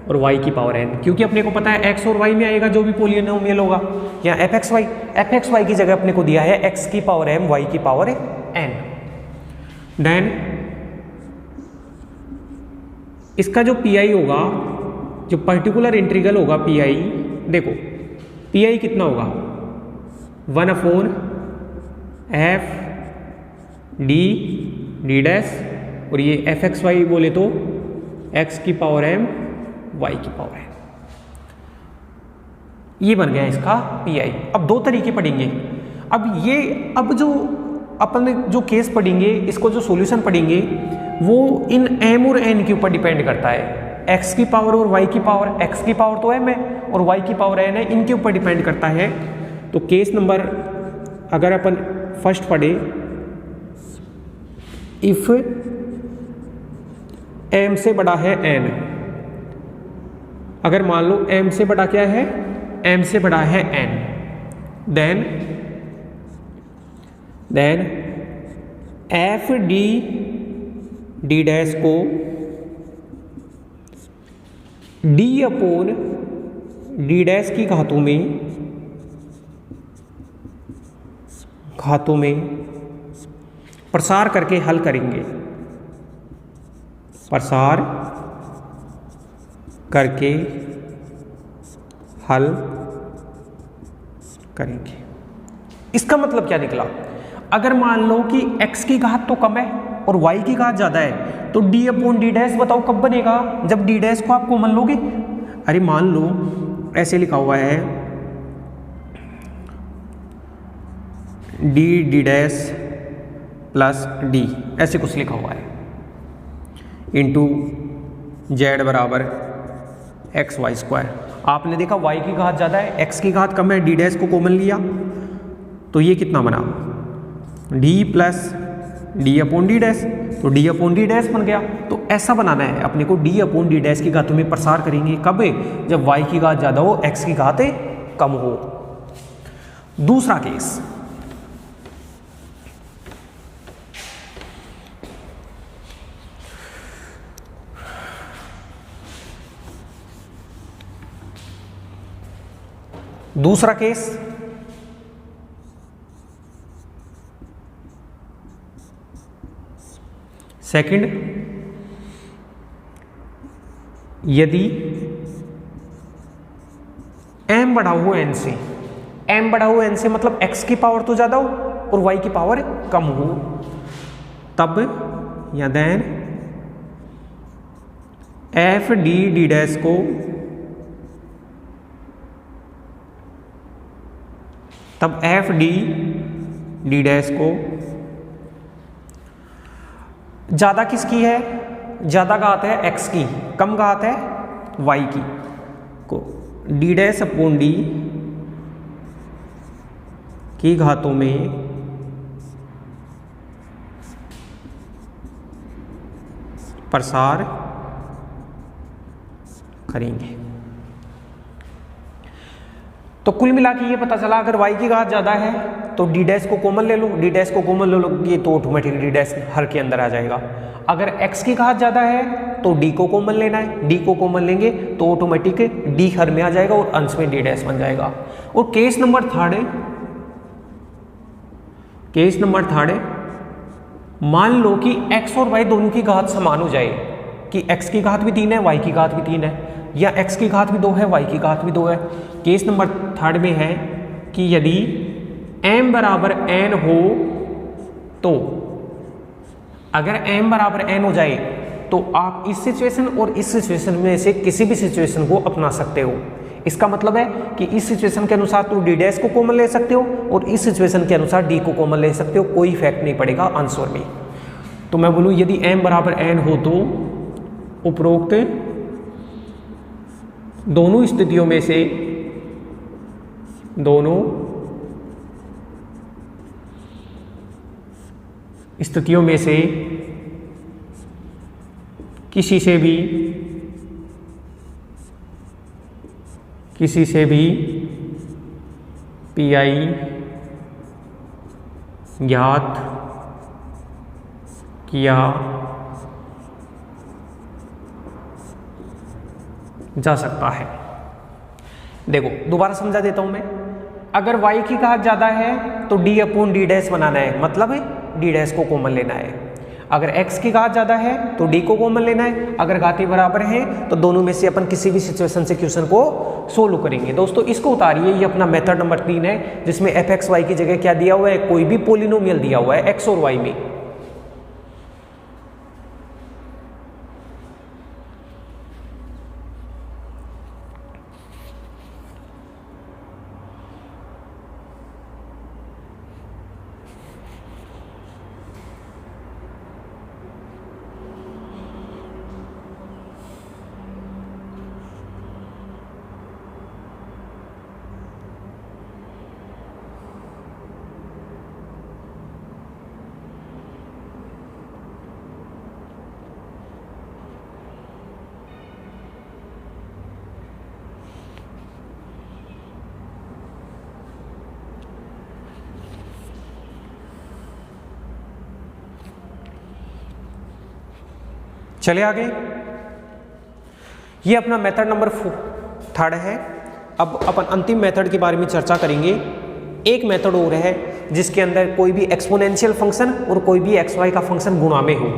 और वाई की पावर एन। क्योंकि अपने को पता है एक्स और वाई में आएगा जो भी पोलिनोमियल होगा, या एफ एक्स वाई की जगह अपने को दिया है एक्स की पावर एम वाई की पावर एन। देन इसका जो पी आई होगा, जो पर्टिकुलर इंटीग्रल होगा पी आई, देखो पी आई कितना होगा 1/f डी डी डैश, और ये एफ एक्स वाई बोले तो एक्स की पावर एम वाई की पावर एम। ये बन गया इसका पी आई। अब दो तरीके पढ़ेंगे। अब जो अपन जो केस पढ़ेंगे, इसको जो सॉल्यूशन पढ़ेंगे वो इन एम और एन के ऊपर डिपेंड करता है। एक्स की पावर और वाई की पावर, एक्स की पावर तो एम है और वाई की पावर एन है, इनके ऊपर डिपेंड करता है। तो केस नंबर अगर अपन फर्स्ट पढ़े, इफ m से बड़ा है n, अगर मान लो m से बड़ा क्या है, m से बड़ा है n, then f D D dash को d अपॉन डी डैश की घातों में प्रसार करके हल करेंगे, प्रसार करके हल करेंगे। इसका मतलब क्या निकला, अगर मान लो कि x की घात तो कम है और y की घात ज्यादा है, तो d अपॉन डी डैश बताओ कब बनेगा, जब d डैश को आप कॉमन लोगे। अरे मान लो ऐसे लिखा हुआ है d D dash plus D, ऐसे कुछ लिखा हुआ है, इंटू जेड बराबर एक्स वाई स्क्वायर। आपने देखा y की घात ज़्यादा है, x की घात कम है, डी डैश को कॉमन लिया, तो ये कितना बना d plus D upon D dash, तो d अपॉन डी डैश बन गया। तो ऐसा बनाना है अपने को, d अपॉन डी डैश की घातों में प्रसार करेंगे कब, जब y की घात ज़्यादा हो, x की घात कम हो। दूसरा केस, दूसरा केस सेकंड, यदि m बड़ा हो n से, m बड़ा हो n से मतलब x की पावर तो ज्यादा हो और y की पावर कम हो, तब या then f D D dash को तब एफ डी डी डैश को ज्यादा किसकी है, ज्यादा घात है x की, कम घात है y की, को डी डैश अपॉन डी की घातों में प्रसार करेंगे। तो कुल मिला के ये पता चला, अगर y की घात ज़्यादा है तो d डैश को कॉमन ले लो, d डैश को कॉमन ले लोगे तो ऑटोमेटिक d डैश हर के अंदर आ जाएगा। अगर x की घात ज़्यादा है तो d को कॉमन लेना है, d को कॉमन लेंगे तो ऑटोमेटिक d हर में आ जाएगा और अंश में d डैश बन जाएगा। और केस नंबर थर्ड है, मान लो कि x और y दोनों की घात समान हो जाए, कि x की घात भी 3 है, y की घात भी 3 है, या x की घात भी 2 है, y की घात भी 2 है। केस नंबर थर्ड में है कि यदि m बराबर n हो तो, अगर m बराबर n हो जाए तो आप इस सिचुएशन और इस सिचुएशन में से किसी भी सिचुएशन को अपना सकते हो। इसका मतलब है कि इस सिचुएशन के अनुसार तो d डैश को कॉमन ले सकते हो और इस सिचुएशन के अनुसार d को कॉमन ले सकते हो, कोई इफेक्ट नहीं पड़ेगा आंसर में। तो मैं बोलूँ यदि m बराबर n हो तो उपरोक्त दोनों स्थितियों में से किसी से भी PI ज्ञात किया जा सकता है। देखो दोबारा समझा देता हूं मैं, अगर y की घात ज्यादा है तो d अपॉन d डैश बनाना है, मतलब है d डैश को कॉमन लेना है। अगर x की घात ज्यादा है तो d को कॉमन लेना है। अगर घाती बराबर है तो दोनों में से अपन किसी भी सिचुएशन से क्वेश्चन को सोल्व करेंगे। दोस्तों इसको उतारिए, ये अपना मेथड नंबर 3 है जिसमें fxy की जगह क्या दिया हुआ है, कोई भी पोलिनोमियल दिया हुआ है x और y में। चले आगे, ये अपना मेथड नंबर 3 है। अब अपन अंतिम मेथड के बारे में चर्चा करेंगे। एक मेथड और है जिसके अंदर कोई भी एक्सपोनेंशियल फंक्शन और कोई भी एक्स वाई का फंक्शन गुणा में हो।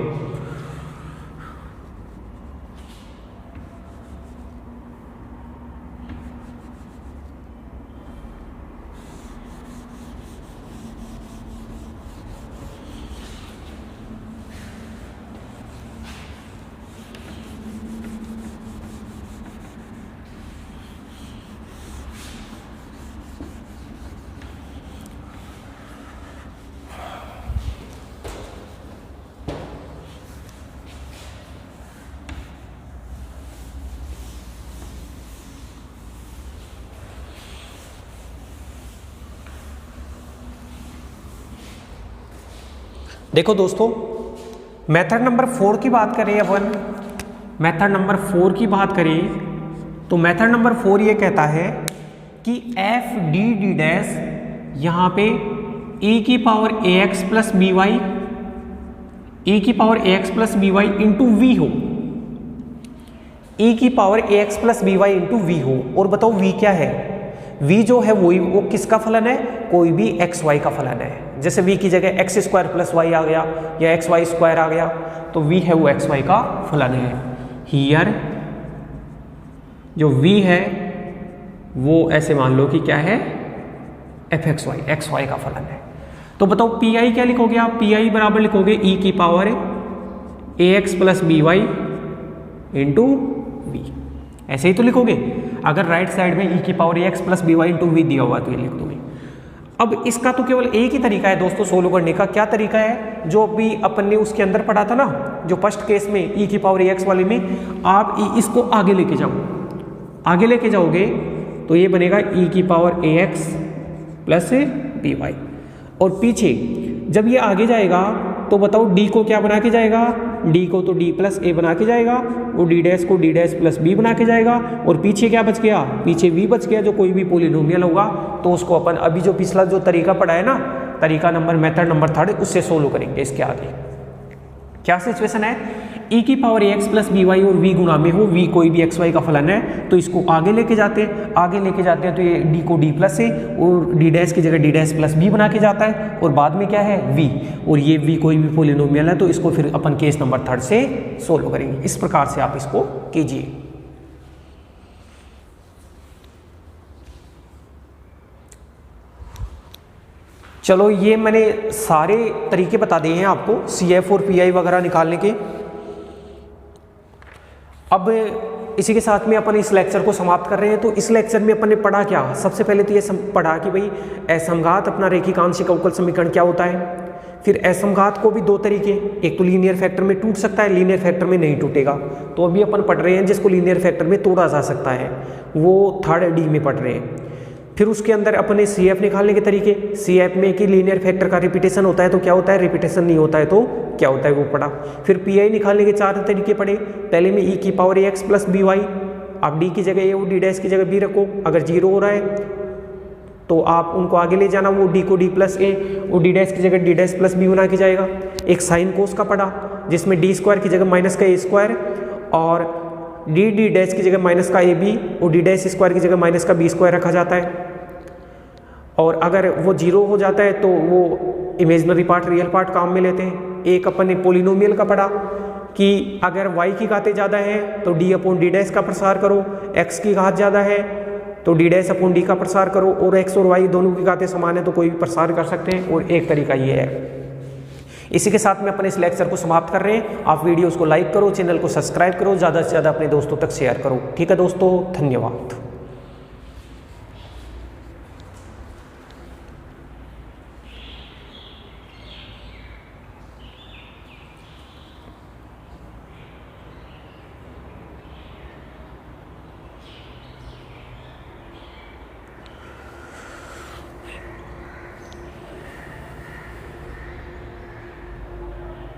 देखो दोस्तों, मेथड नंबर 4 की बात करें अपन, मेथड नंबर 4 की बात करें तो मेथड नंबर 4 ये कहता है कि एफ डी डी डैश यहाँ पे e की power ax plus b y, e की power ax plus b y into v हो, e की power ax plus b y into v हो। और बताओ v क्या है? v जो है वो किसका फलन है? कोई भी एक्स वाई का फलन है। जैसे v की जगह एक्स स्क्वायर प्लस वाई आ गया या एक्स वाई स्क्वायर आ गया, तो v है वो एक्स वाई का फलन है। हियर जो v है वो ऐसे मान लो कि क्या है, f x y, x y का फलन है। तो बताओ पी आई क्या लिखोगे आप? पी आई बराबर लिखोगे e की power a x plus b y into v, ऐसे ही तो लिखोगे। अगर राइट साइड में e की power a x plus b y into v दिया हुआ तो ये लिख दोगे। अब इसका तो केवल एक ही तरीका है दोस्तों सोल्व करने का। क्या तरीका है? जो अभी अपन ने उसके अंदर पढ़ा था ना, जो फर्स्ट केस में e की पावर ए एक्स वाले में, आप इसको आगे लेके जाओ, आगे लेके जाओगे तो ये बनेगा e की power a x plus b y. और पीछे जब ये आगे जाएगा तो बताओ d को क्या बना के जाएगा? डी को तो डी प्लस ए बना के जाएगा, और डी डैश को डी डैश प्लस बी बना के जाएगा, और पीछे क्या बच गया, पीछे वी बच गया, जो कोई भी पोलिनोमियल होगा तो उसको अपन अभी जो पिछला जो तरीका पढ़ा है ना, तरीका नंबर मेथड नंबर 3 उससे सोल्व करेंगे। इसके आगे क्या सिचुएशन है, e की power ax plus b y और v गुणा में हो, v कोई भी एक्स वाई का फलन है तो इसको आगे लेके जाते हैं तो ये d को d प्लस से और d डैश की जगह d डैश प्लस b बना के जाता है, और बाद में क्या है v, और ये v कोई भी पोलिनोमियल है तो इसको फिर अपन केस नंबर 3 से सोल्व करेंगे। इस प्रकार से आप इसको कीजिए। चलो ये मैंने सारे तरीके बता दिए हैं आपको CF और PI वगैरह निकालने के। अब इसी के साथ में अपन इस लेक्चर को समाप्त कर रहे हैं। तो इस लेक्चर में अपन ने पढ़ा क्या, सबसे पहले तो ये पढ़ा कि भाई असमघात अपना रैखिक आंशिक अवकल समीकरण क्या होता है। फिर असमघात को भी दो तरीके, एक तो लीनियर फैक्टर में टूट सकता है, लीनियर फैक्टर में नहीं टूटेगा। तो अभी अपन पढ़ रहे हैं जिसको लीनियर फैक्टर में तोड़ा जा सकता है, वो 3rd D में पढ़ रहे हैं। फिर उसके अंदर अपने CF निकालने के तरीके, CF में कि लीनियर फैक्टर का रिपीटेशन होता है तो क्या होता है, रिपीटेशन नहीं होता है तो क्या होता है, वो पढ़ा। फिर PI निकालने के 4 तरीके पढ़े। पहले में e की power ax plus b y, आप d की जगह a और d डैश की जगह b रखो, अगर 0 हो रहा है तो आप उनको आगे ले जाना, वो d को d प्लस a और d डैश की जगह d डैश प्लस b बना के जाएगा। एक साइन कोस का पढ़ा जिसमें d स्क्वायर की जगह माइनस का a स्क्वायर, और d डैश की जगह माइनस का ab और d डैश स्क्वायर की जगह माइनस का b स्क्वायर रखा जाता है। और अगर वो 0 हो जाता है तो वो इमेजनरी पार्ट रियल पार्ट काम में लेते हैं। एक अपन ने पोलिनोमियल का पढ़ा कि अगर y की घातें ज़्यादा है तो d अपॉन डी डैश का प्रसार करो, x की घात ज़्यादा है तो d डैश अपॉन d का प्रसार करो, और x और y दोनों की घातें समान है तो कोई भी प्रसार कर सकते हैं। और एक तरीका ये है। इसी के साथ में अपन इस लेक्चर को समाप्त कर रहे हैं। आप वीडियोस को लाइक करो, चैनल को सब्सक्राइब करो, ज़्यादा से ज़्यादा अपने दोस्तों तक शेयर करो। ठीक है दोस्तों, धन्यवाद।